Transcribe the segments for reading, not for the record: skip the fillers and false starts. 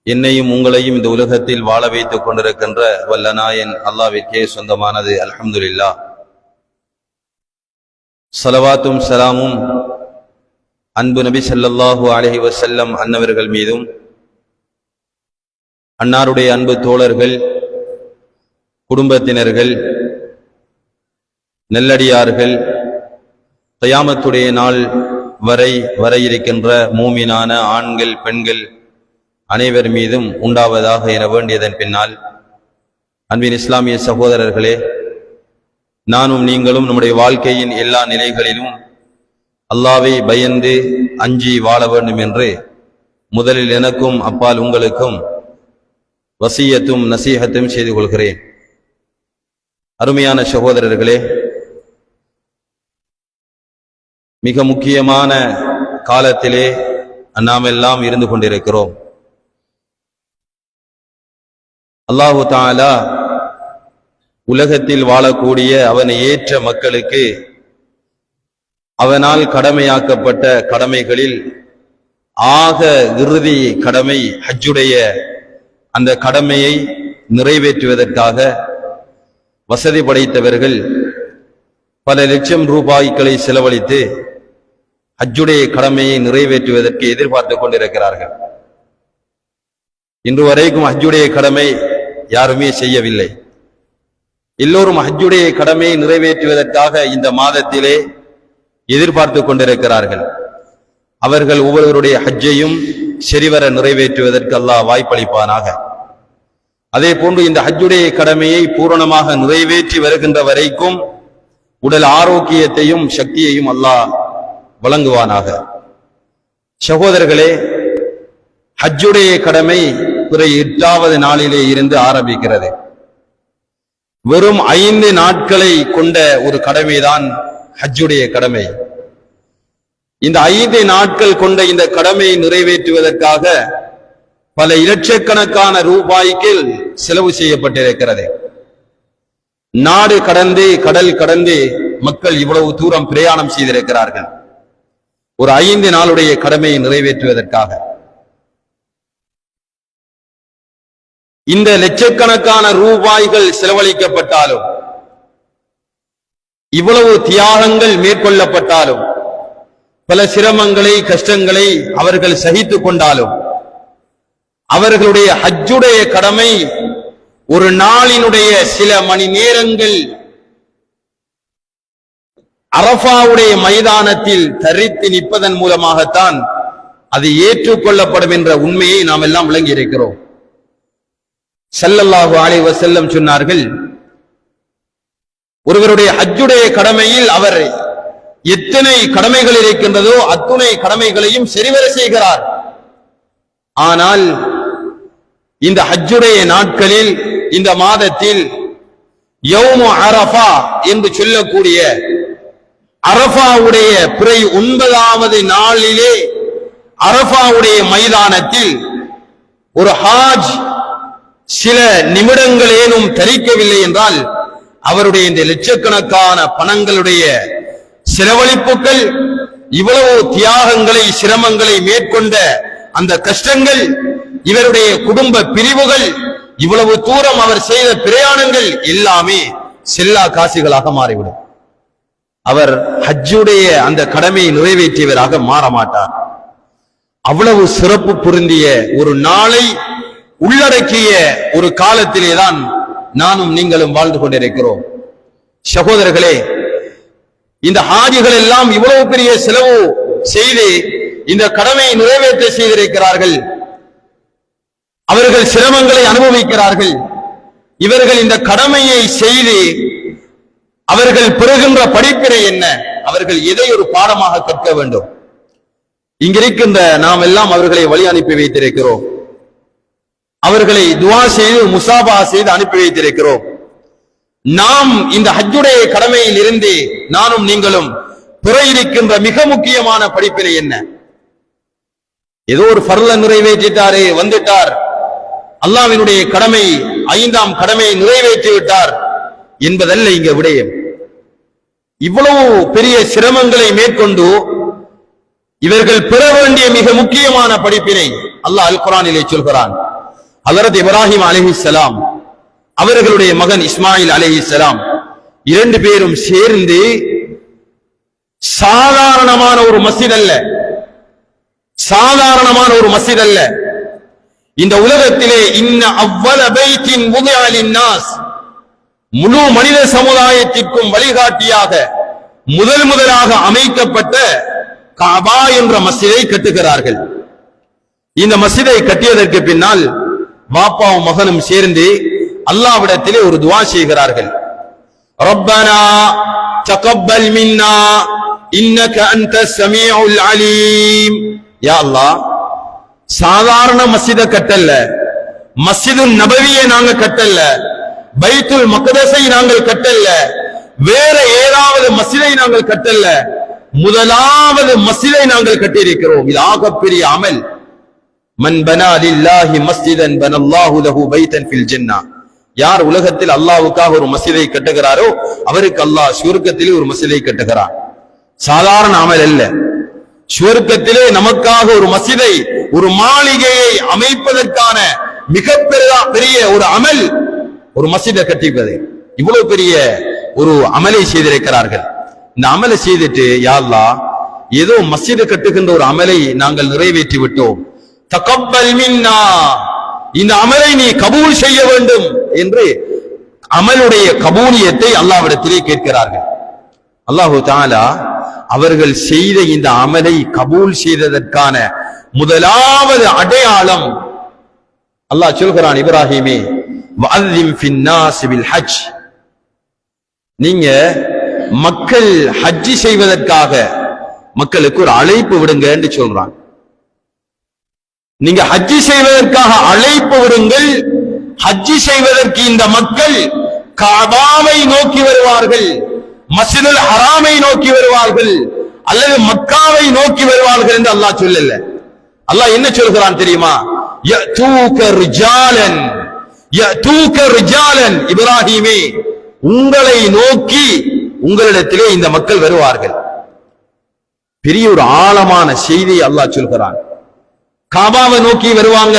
என்னையும் உங்களையும் இந்த உலகத்தில் வாழ வைத்துக் கொண்டிருக்கின்ற வல்ல நாயன் அல்லாஹ்விற்கே சொந்தமானது. அல்ஹம்துலில்லாஹ். ஸலவாத்தும் ஸலாமும் அன்பு நபி ஸல்லல்லாஹு அலைஹி வஸல்லம் அன்னவர்கள் மீதும், அன்னாருடைய அன்பு தோழர்கள், குடும்பத்தினர்கள், நல்லடியார்கள், கியாமத்துடைய நாள் வரை வர இருக்கின்ற மூமினான ஆண்கள் பெண்கள் அனைவர் மீதும் உண்டாவதாக என வேண்டியதன் பின்னால், அன்பின் இஸ்லாமிய சகோதரர்களே, நானும் நீங்களும் நம்முடைய வாழ்க்கையின் எல்லா நிலைகளிலும் அல்லாஹ்வை பயந்து அஞ்சி வாழ வேண்டும் என்று முதலில் எனக்கும் அப்பால் உங்களுக்கும் வசியத்தும் நசீஹத்தும் செய்து கொள்கிறேன். அருமையான சகோதரர்களே, மிக முக்கியமான காலத்திலே நாம் எல்லாம் இருந்து கொண்டிருக்கிறோம். அல்லாஹு தஆலா உலகத்தில் வாழக்கூடிய அவனை ஏற்ற மக்களுக்கு அவனால் கடமையாக்கப்பட்ட கடமைகளில் ஆக இறுதி கடமை ஹஜ்ஜுடைய அந்த கடமையை நிறைவேற்றுவதற்காக வசதி படைத்தவர்கள் பல லட்சம் ரூபாய்களை செலவழித்து ஹஜ்ஜுடைய கடமையை நிறைவேற்றுவதற்கு எதிர்பார்த்து கொண்டிருக்கிறார்கள். இன்று வரைக்கும் ஹஜ்ஜுடைய கடமை யாருமே செய்யவில்லை. எல்லோரும் ஹஜ்ஜுடைய கடமையை நிறைவேற்றுவதற்காக இந்த மாதத்திலே எதிர்பார்த்து கொண்டிருக்கிறார்கள். அவர்கள் ஒவ்வொருவருடைய ஹஜ்ஜையும் சரிவர நிறைவேற்றுவதற்கு அல்லாஹ் வாய்ப்பளிப்பானாக. அதே போன்று இந்த ஹஜ்ஜுடைய கடமையை பூரணமாக நிறைவேற்றி வருகின்ற வரைக்கும் உடல் ஆரோக்கியத்தையும் சக்தியையும் அல்லாஹ் வழங்குவானாக. சகோதரர்களே, ஹஜ்ஜுடைய கடமை பிற 8வது நாளிலே இருந்து ஆரம்பிக்கிறது. வெறும் 5 நாட்களை கொண்ட ஒரு கடமைதான் ஹஜ்ஜுடைய கடமை. இந்த 5 நாட்கள் கொண்ட இந்த கடமையை நிறைவேற்றுவதற்காக பல இலட்சக்கணக்கான ரூபாய்க்கு செலவு செய்யப்பட்டிருக்கிறது. நாடு கடந்து கடல் கடந்து மக்கள் இவ்வளவு தூரம் பிரயாணம் செய்திருக்கிறார்கள் ஒரு 5 நாளுடைய கடமையை நிறைவேற்றுவதற்காக. இந்த லட்சக்கணக்கான ரூபாய்கள் செலவழிக்கப்பட்டாலும், இவ்வளவு தியாகங்கள் மேற்கொள்ளப்பட்டாலும், பல சிரமங்களை கஷ்டங்களை அவர்கள் சகித்துக் கொண்டாலும், அவர்களுடைய ஹஜ்ஜுடைய கடமை ஒரு நாளினுடைய சில மணி நேரங்கள் அரஃபாவுடைய மைதானத்தில் தரித்து நிற்பதன் மூலமாகத்தான் அது ஏற்றுக்கொள்ளப்படும் என்ற உண்மையை நாம் எல்லாம் விளங்கி இருக்கிறோம். ஸல்லல்லாஹு அலைஹி வஸல்லம் சொன்னார்கள், ஒருவருடைய ஹஜ்ஜுடைய கடமையில் அவர் எத்தனை கடமைகள் இருக்கின்றதோ அத்துணை கடமைகளையும் சரிவர செய்கிறார். ஆனால் இந்த ஹஜ்ஜுடைய நாட்களில், இந்த மாதத்தில் யௌமு அரஃபா என்று சொல்லக்கூடிய அரஃபாவுடைய பிறை 9வது நாளிலே அரஃபாவுடைய மைதானத்தில் ஒரு ஹாஜ் சில நிமிடங்களேனும் தரிக்கவில்லை என்றால் அவருடைய இந்த லட்சக்கணக்கான பணங்களுடைய செலவழிப்புகள், இவ்வளவு தியாகங்களை சிரமங்களை மேற்கொண்ட அந்த கஷ்டங்கள், இவருடைய குடும்ப பிரிவுகள், இவ்வளவு தூரம் அவர் செய்த பிரயாணங்கள் எல்லாமே செல்லா காசுகளாக மாறிவிடும். அவர் ஹஜ்ஜுடைய அந்த கடமையை நிறைவேற்றியவராக மாற மாட்டார். அவ்வளவு சிறப்பு பொருந்திய ஒரு நாளை உள்ளடக்கிய ஒரு காலத்திலேதான் நானும் நீங்களும் வாழ்ந்து கொண்டிருக்கிறோம். சகோதரர்களே, இந்த ஹாஜிகள் எல்லாம் இவ்வளவு பெரிய செலவு செய்து இந்த கடமையை நிறைவேற்ற செய்திருக்கிறார்கள். அவர்கள் சிரமங்களை அனுபவிக்கிறார்கள். இவர்கள் இந்த கடமையை செய்து அவர்கள் பெறுகின்ற படிப்பினை என்ன? அவர்கள் எதை ஒரு பாடமாக கற்க வேண்டும்? இங்கிருக்கின்ற நாம் எல்லாம் அவர்களை வழி அனுப்பி வைத்திருக்கிறோம். அவர்களை துஆ செய்து முசாபா செய்து அனுப்பி வைத்திருக்கிறோம். நாம் இந்த ஹஜ்ஜுடைய கடமையில் இருந்து நானும் நீங்களும் பெற இருக்கின்ற மிக முக்கியமான படிப்பினை என்ன? ஏதோ ஒரு ஃபர்ல நிறைவேற்றிட்டாரே, வந்துட்டார், அல்லாஹ்வினுடைய கடமை 5ஆம் கடமையை நிறைவேற்றி விட்டார் என்பதல்ல இங்க விடயம். இவ்வளவு பெரிய சிரமங்களை மேற்கொண்டு இவர்கள் பெற வேண்டிய மிக முக்கியமான படிப்பினை அல்லாஹ் அல் குர்ஆனிலே சொல்கிறான். ஹஜ்ரத் இப்ராஹிம் அலைஹிஸ்ஸலாம் அவர்களுடைய மகன் இஸ்மாயில் அலைஹிஸ்ஸலாம் இரண்டு பேரும் சேர்ந்து சாதாரணமான ஒரு மஸ்ஜித் அல்ல, சாதாரணமான ஒரு மஸ்ஜித் அல்ல, இந்த உலகத்திலே இன்ன அவ்வல பைத்தின் வுதிஅ லின்னாஸ், முழு மனித சமுதாயத்திற்கும் வழிகாட்டியாக முதலாக அமைக்கப்பட்ட கஅபா என்ற மஸ்ஜிதை கட்டுகிறார்கள். இந்த மஸ்ஜிதை கட்டியதற்கு பின்னால் வாப்பாவும் மகனும் சேர்ந்து அல்லாஹ்விடத்திலே ஒரு துஆ செய்கிறார்கள். ரப்பனா தகப்பல் மின்னா இன்னக அன்தஸ் ஸமீஉல் அலீம். யா அல்லாஹ், சாதாரண மஸ்ஜிதை கட்டல்ல, மஸ்ஜிதுன் நபவியை நாங்க கட்டல்ல, பைத்துல் மக்தஸை நாங்கள் கட்டல்ல, வேற ஏதாவது மஸ்ஜிதை நாங்கள் கட்டல்ல, முதலாவது மஸ்ஜிதை நாங்கள் கட்டியிருக்கிறோம். இது ஆகப்பெரிய அமல். மன் பனா லில்லாஹி மஸ்ஜிதன் பனல்லாஹு லஹு பைத்தன் ஃபில் ஜன்னah. யார் உலகத்தில் அல்லாஹ்வுக்காக ஒரு மஸ்ஜிதை கட்டுகிறாரோ அவருக்கு அல்லாஹ் சுவர்க்கத்திலே ஒரு மஸ்ஜிதை கட்டுகிறார். சாதாரண அமல் அல்ல. சுவர்க்கத்திலே நமக்காக ஒரு மஸ்ஜிதை, ஒரு மாளிகையை அமைப்பதற்கான மிகப்பெரிய ஒரு அமல் ஒரு மஸ்ஜிதை கட்டிப்பது. இவ்வளவு பெரிய ஒரு அமலை செய்திருக்கிறார்கள். இந்த அமலை செய்துட்டு யா அல்லாஹ், ஏதோ மஸ்ஜிதை கட்டுகின்ற ஒரு அமலை நாங்கள் நிறைவேற்றி விட்டோம், தகப்பல் மின்னா, இந்த அமலை நீ கபூல் செய்ய வேண்டும் என்று அமலுடைய கபூலியத்தை அல்லாஹ்விடத்திலே கேட்கிறார்கள். அல்லாஹு தஆலா அவர்கள் செய்த இந்த அமலை கபூல் செய்ததற்கான முதலாவது அடையாளம் அல்லாஹ் சொல்கிறான், இப்ராஹிமே வஅذிம் ஃபின்னாஸ் பில் ஹஜ், நீங்க மக்கள் ஹஜ் செய்வதற்காக மக்களுக்கு ஒரு அழைப்பு விடுங்க என்று சொல்றான். நீங்க ஹஜ் செய்வதற்காக அழைப்பு விடுங்கள். ஹஜ் செய்வதற்கு இந்த மக்கள் கஅபாவை நோக்கி வருவார்கள், மஸ்ஜிதுல் ஹராமை நோக்கி வருவார்கள், அல்லது மக்காவை நோக்கி வருவார்கள் என்று அல்லாஹ் சொல்லல. அல்லாஹ் என்ன சொல்கிறான் தெரியுமா? யதூக ரிஜாலன், யதூக ரிஜாலன், இப்ராஹிமே உங்களை நோக்கி உங்களிடத்திலே இந்த மக்கள் வருவார்கள். பெரிய ஒரு ஆழமான செய்தியை அல்லாஹ் சொல்கிறான். காபாவை நோக்கி வருவாங்க,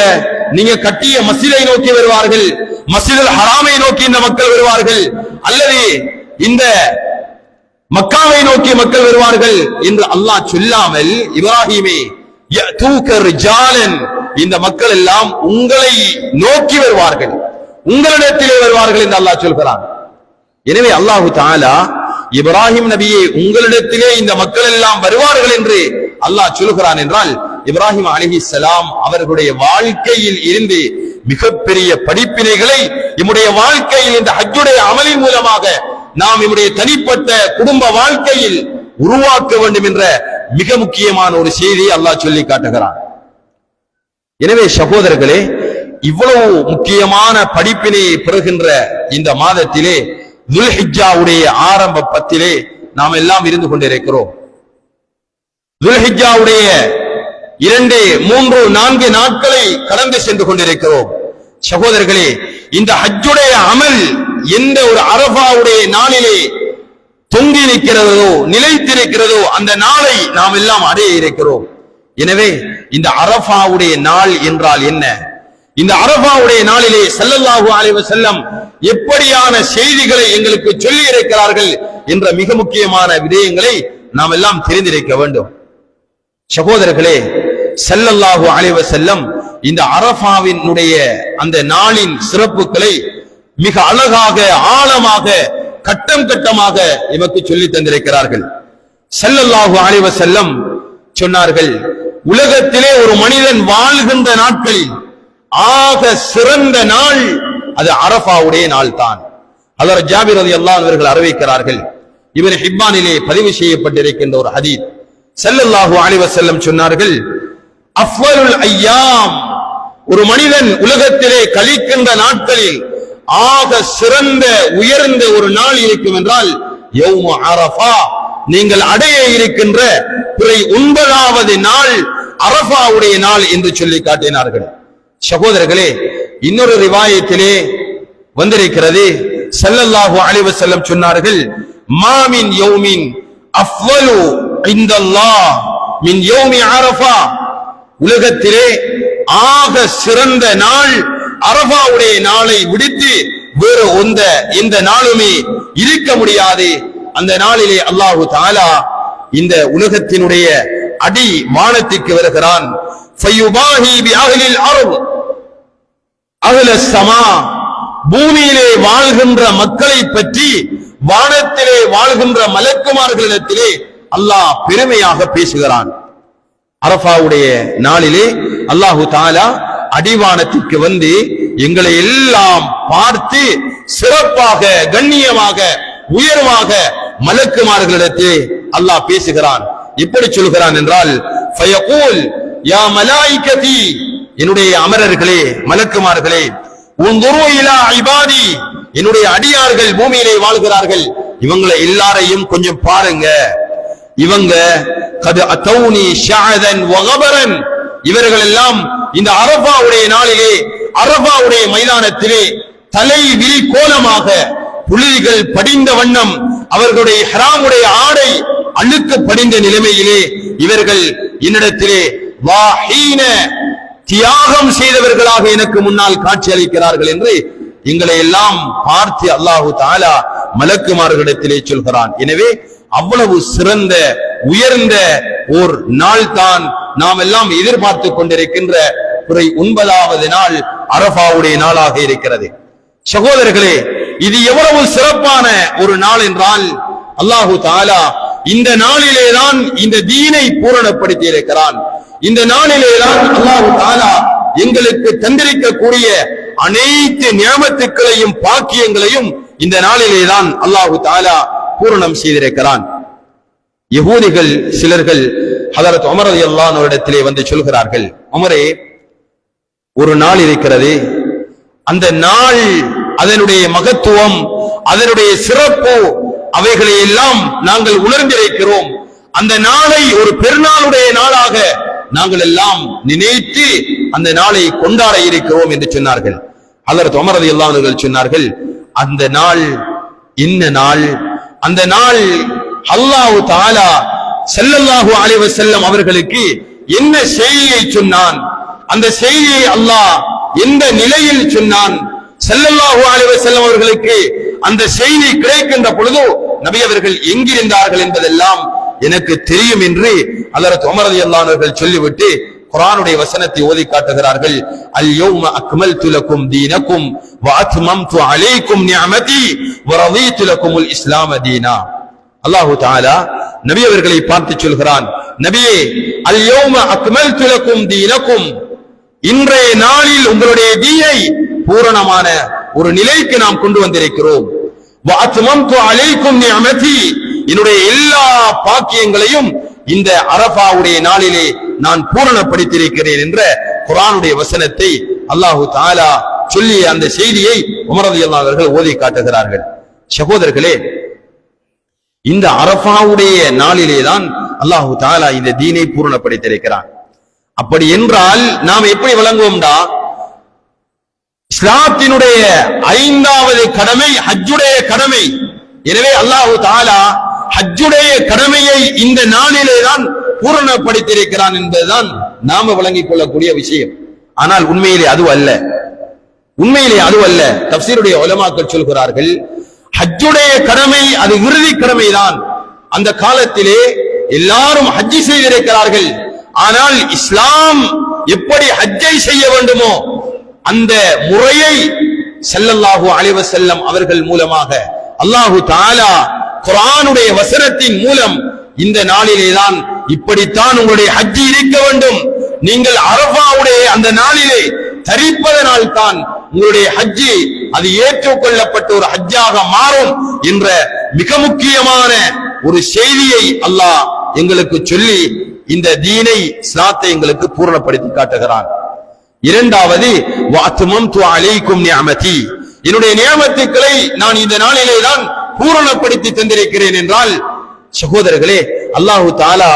நீங்க கட்டிய மஸ்ஜிதை நோக்கி வருவார்கள், மஸ்ஜிதுல் ஹராமை நோக்கி இந்த மக்கள் வருவார்கள், அல்லது இந்த மக்காவை நோக்கி மக்கள் வருவார்கள் என்று அல்லாஹ் சொல்லாமல் இப்ராஹிமே யதூக ரிஜாலன், இந்த மக்கள் எல்லாம் உங்களை நோக்கி வருவார்கள், உங்களிடத்திலே வருவார்கள் என்று அல்லாஹ் சொல்கிறான். எனவே அல்லாஹு தஆலா இப்ராஹிம் நபியே உங்களிடத்திலே இந்த மக்கள் எல்லாம் வருவார்கள் என்று அல்லாஹ் சொல்கிறான் என்றால், இப்ராஹிம் அலைஹிஸ்ஸலாம் அவர்களுடைய வாழ்க்கையில் இருந்து மிகப்பெரிய படிப்பினைகளை நம்முடைய வாழ்க்கையில் இந்த ஹஜ்ஜுடைய அமலின் மூலமாக நாம் நம்முடைய தனிப்பட்ட குடும்ப வாழ்க்கையில் உருவாக்க வேண்டும் என்ற மிக முக்கியமான ஒரு செய்தியை அல்லாஹ் சொல்லி காட்டுகிறான். எனவே சகோதரர்களே, இவ்வளவு முக்கியமான படிப்பினையை பெறுகின்ற இந்த மாதத்திலே துல்ஹிஜ்ஜாவுடைய ஆரம்ப பத்திலே நாம் எல்லாம் இருந்து கொண்டிருக்கிறோம். துல்ஹிஜ்ஜாவுடைய 2, 3, 4 நாட்களை கடந்து சென்று கொண்டிருக்கிறோம். சகோதரர்களே, இந்த ஹஜ்ஜுடைய அமல் எந்த ஒரு அரஃபாவுடைய நாளிலே தொங்கி நிற்கிறதோ, நிலைத்திருக்கிறதோ, அந்த நாளை நாம் எல்லாம் அடைய இருக்கிறோம். எனவே இந்த அரஃபாவுடைய நாள் என்றால் என்ன? இந்த அரஃபாவுடைய நாளிலே ஸல்லல்லாஹு அலைஹி வஸல்லம் எப்படியான செய்திகளை எங்களுக்கு சொல்லி இருக்கிறார்கள் என்ற மிக முக்கியமான விடயங்களை நாம் எல்லாம் தெரிந்திருக்க வேண்டும். சகோதரர்களே, ஸல்லல்லாஹு அலைஹி வஸல்லம் இந்த அரஃபாவினுடைய அந்த நாளின் சிறப்புகளை மிக அழகாக, ஆழமாக, கட்டம் கட்டமாக எமக்கு சொல்லி தந்திருக்கிறார்கள். ஸல்லல்லாஹு அலைஹி வஸல்லம் சொன்னார்கள், உலகத்திலே ஒரு மனிதன் வாழ்கின்ற நாட்களில் ஆக சிறந்த நாள் அது அரஃபாவுடைய நாள் தான். ஹஜ்ரத் ஜாபிர் ரலியல்லாஹு அன்ஹு அவர்கள் அறிவிக்கிறார்கள், இப்னு ஹிப்பானிலே பதிவு செய்யப்பட்டிருக்கின்ற ஒரு ஹதீஸ். ஸல்லல்லாஹு அலைஹி வஸல்லம் சொன்னார்கள், அஃவலுல் அய்யாம், ஒரு மனிதன் உலகத்திலே கழிக்கின்ற நாட்களில் ஆக சிறந்த உயர்ந்த ஒரு நாள் இருக்கும் என்றால் யௌமு அரஃபா, நீங்கள் அடைய இருக்கின்ற 9வது நாள் அரஃபாவுடைய நாள் என்று சொல்லி காட்டினார்கள். சகோதரர்களே, இன்னொரு ரிவாயத்திலே வந்திருக்கிறது, ஸல்லல்லாஹு அலைஹி வஸல்லம் சொன்னார்கள், மா மின் யௌமின் அஃவலு இன்தல்லாஹ் மின் யௌமி அரஃபா, உலகத்திலே ஆக சிறந்த நாள் அரபாவுடைய நாளை விடுத்து வேறு எந்த நாளுமே இருக்க முடியாது. அந்த நாளிலே அல்லாஹு தஆலா இந்த உலகத்தினுடைய அடி வானத்திற்கு வருகிறான். ஃபயுபாஹி பி அஹ்லில் அர்த் அஹ்லஸ் ஸமா, பூமியிலே வாழ்கின்ற மக்களை பற்றி வானத்திலே வாழ்கின்ற மலக்குமார்களிடத்திலே அல்லாஹ் பெருமையாக பேசுகிறான். அரபாவுடைய நாளிலே அல்லாஹு தஆலா அடிவானத்திற்கு வந்து எங்களை எல்லாம் பார்த்து சிறப்பாக, கண்ணியமாக, உயர்வாக மலக்குமார்களிடத்திலே அல்லாஹ் பேசுகிறான். எப்படி சொல்கிறான் என்றால், ஃபயகூல் யா மலாயிகதி, என்னுடைய அமரர்களே, மலக்குமார்களே, உன்துரு இலா இபாதி, என்னுடைய அடியார்கள் பூமியிலே வாழ்கிறார்கள், இவங்களை எல்லாரையும் கொஞ்சம் பாருங்க. இவங்க கது அத்தௌனி ஷஅதன் வகபரன், இவர்கள் எல்லாம் இந்த அரபாவுடைய நாளிலே, அரபாவுடைய மைதானத்திலே தலை விரி கோலமாக புலிகள் படிந்த வண்ணம், அவர்களுடைய ஹராமுடைய ஆடை அழுக்கு படிந்த நிலைமையிலே இவர்கள் என்னிடத்திலே வாஹீன, தியாகம் செய்தவர்களாக எனக்கு முன்னால் காட்சி அளிக்கிறார்கள் என்று எங்களை எல்லாம் பார்த்து அல்லாஹு தஆலா மலக்குமார்களிடத்திலே சொல்கிறான். எனவே அவ்வளவு சிறந்த, உயர்ந்த ஓர் நாள் தான் நாம் எல்லாம் எதிர்பார்த்து கொண்டிருக்கின்ற 9வது நாள் அரபாவுடைய நாளாக இருக்கிறது. சகோதரர்களே, இது எவ்வளவு சிறப்பான ஒரு நாள் என்றால், அல்லாஹு தஆலா இந்த நாளிலேதான் இந்த தீனை பூரணப்படுத்தி இருக்கிறான். இந்த நாளிலேதான் அல்லாஹு தஆலா எங்களுக்கு தந்திருக்கக்கூடிய அனைத்து நியமத்துக்களையும் பாக்கியங்களையும் இந்த நாளிலேதான் அல்லாஹு தஆலா பூரணம் செய்திருக்கிறான். யகூதிகள் சிலர்கள் ஹதரத் உமர் ரலியல்லாஹு அன்ஹு இடத்திலே வந்து சொல்கிறார்கள், உமரே, ஒரு நாள் இருக்கிறது, அந்த நாள், அதனுடைய மகத்துவம், அதனுடைய சிறப்பு, அவைகளை எல்லாம் நாங்கள் உணர்ந்திருக்கிறோம். அந்த நாளை ஒரு பெருநாளுடைய நாளாக நாங்கள் எல்லாம் நினைத்து அந்த நாளை கொண்டாட இருக்கிறோம் என்று சொன்னார்கள். ஹதரத் உமர் ரலியல்லாஹு அன்ஹு அவர்கள் சொன்னார்கள், அந்த நாள் என்ன நாள்? அந்த நாள் அல்லாஹ் தஆலா ஸல்லல்லாஹு அலைஹி வஸல்லம் அவர்களுக்கு என்ன செய்தியை சொன்னான், அந்த செய்தியை அல்லாஹ் எந்த நிலையில் சொன்னான், ஸல்லல்லாஹு அலைஹி வஸல்லம் அவர்களுக்கு அந்த செய்தி கிடைக்கின்ற பொழுது நபி அவர்கள் எங்கிருந்தார்கள் என்பதெல்லாம் எனக்கு தெரியும் என்று ஹஜ்ரத் உமர் ரலியல்லாஹு அன்ஹு அவர்கள் சொல்லிவிட்டு குர்ஆனுடைய வசனத்தை ஓதி காட்டுகிறார்கள். அல் யௌம அக்மல்து லக்கும் தீனக்கும் வ அத்மம்து அலைக்கும் நிஅமதி வ ரதீது லக்குமுல் இஸ்லாம தீனா. அல்லாஹ் தஆலா நபி அவர்களை பார்த்து சொல்கிறான், நபியே, அல் யௌம அக்மல்து லக்கும் தீனக்கும், இன்றைய நாளில் உங்களுடைய தீனை பூரணமான ஒரு நிலைக்கு நாம் கொண்டு வந்திருக்கிறோம். வ அத்மம்து அலைக்கும் நிஅமதி, என்னுடைய எல்லா பாக்கியங்களையும் இந்த அரபாவுடைய நாளிலே நான் பூரணப்படுத்தியிருக்கிறேன் என்ற குர்ஆனுடைய வசனத்தை அல்லாஹ் தஆலா சொல்லிய அந்த செய்தியை உமர் ரலியல்லாஹு அன்ஹு அவர்கள் ஓதி காட்டுகிறார்கள். சகோதரர்களே, இந்த அரபாவுடைய நாளிலே தான் அல்லாஹ் தஆலா இந்த தீனை பூரணப்படுத்தியிருக்கிறான். அப்படி என்றால் நாம் எப்படி விளங்குவோம்டா, இஸ்லாத்தினுடைய 5வது கடமை ஹஜ்ஜுடைய கடமை. எனவே அல்லாஹ் தஆலா ஹஜ்ஜுடைய கடமையை இந்த நாளிலே தான் பூரணப்படுத்தியிருக்கிறான் என்பதுதான் நாம விளங்கிக் கொள்ளக்கூடிய விஷயம். ஆனால் உண்மையிலே அது அல்ல. உண்மையிலே அது அல்ல. தஃப்சீருடைய உலமாக்கள் சொல்கிறார்கள், ஹஜ்ஜுடைய கடமை அது இறுதி கடமைதான். அந்த காலத்திலே எல்லாரும் ஹஜ்ஜி செய்திருக்கிறார்கள். ஆனால் இஸ்லாம் எப்படி ஹஜ்ஜை செய்ய வேண்டுமோ அந்த முறையை ஸல்லல்லாஹு அலைஹி வஸல்லம் அவர்கள் மூலமாக அல்லாஹ் தஆலா குர்ஆனுடைய வசனத்தின் மூலம் இந்த நாளிலேதான் இப்படித்தான் உங்களுடைய ஹஜ்ஜி இருக்க வேண்டும், நீங்கள் அரபாவுடைய அந்த நாளிலே தரிப்பதனால் தான் உங்களுடைய ஹஜ்ஜி அது ஏற்றுக்கொள்ளப்பட்ட ஒரு ஹஜ்ஜாக மாறும் என்ற மிக முக்கியமான ஒரு செய்தியை அல்லாஹ் எங்களுக்கு சொல்லி இந்த தீனை, இஸ்லாத்தை எங்களுக்கு பூரணப்படுத்தி காட்டுகிறான். இரண்டாவது, வ அத்மம்து அலைக்கும் நிஅமதி, என்னுடைய நியமத்துக்களை நான் இந்த நாளிலே தான் பூரணப்படுத்தி தந்திருக்கிறேன் என்றால், சகோதரர்களே, அல்லாஹ் தஆலா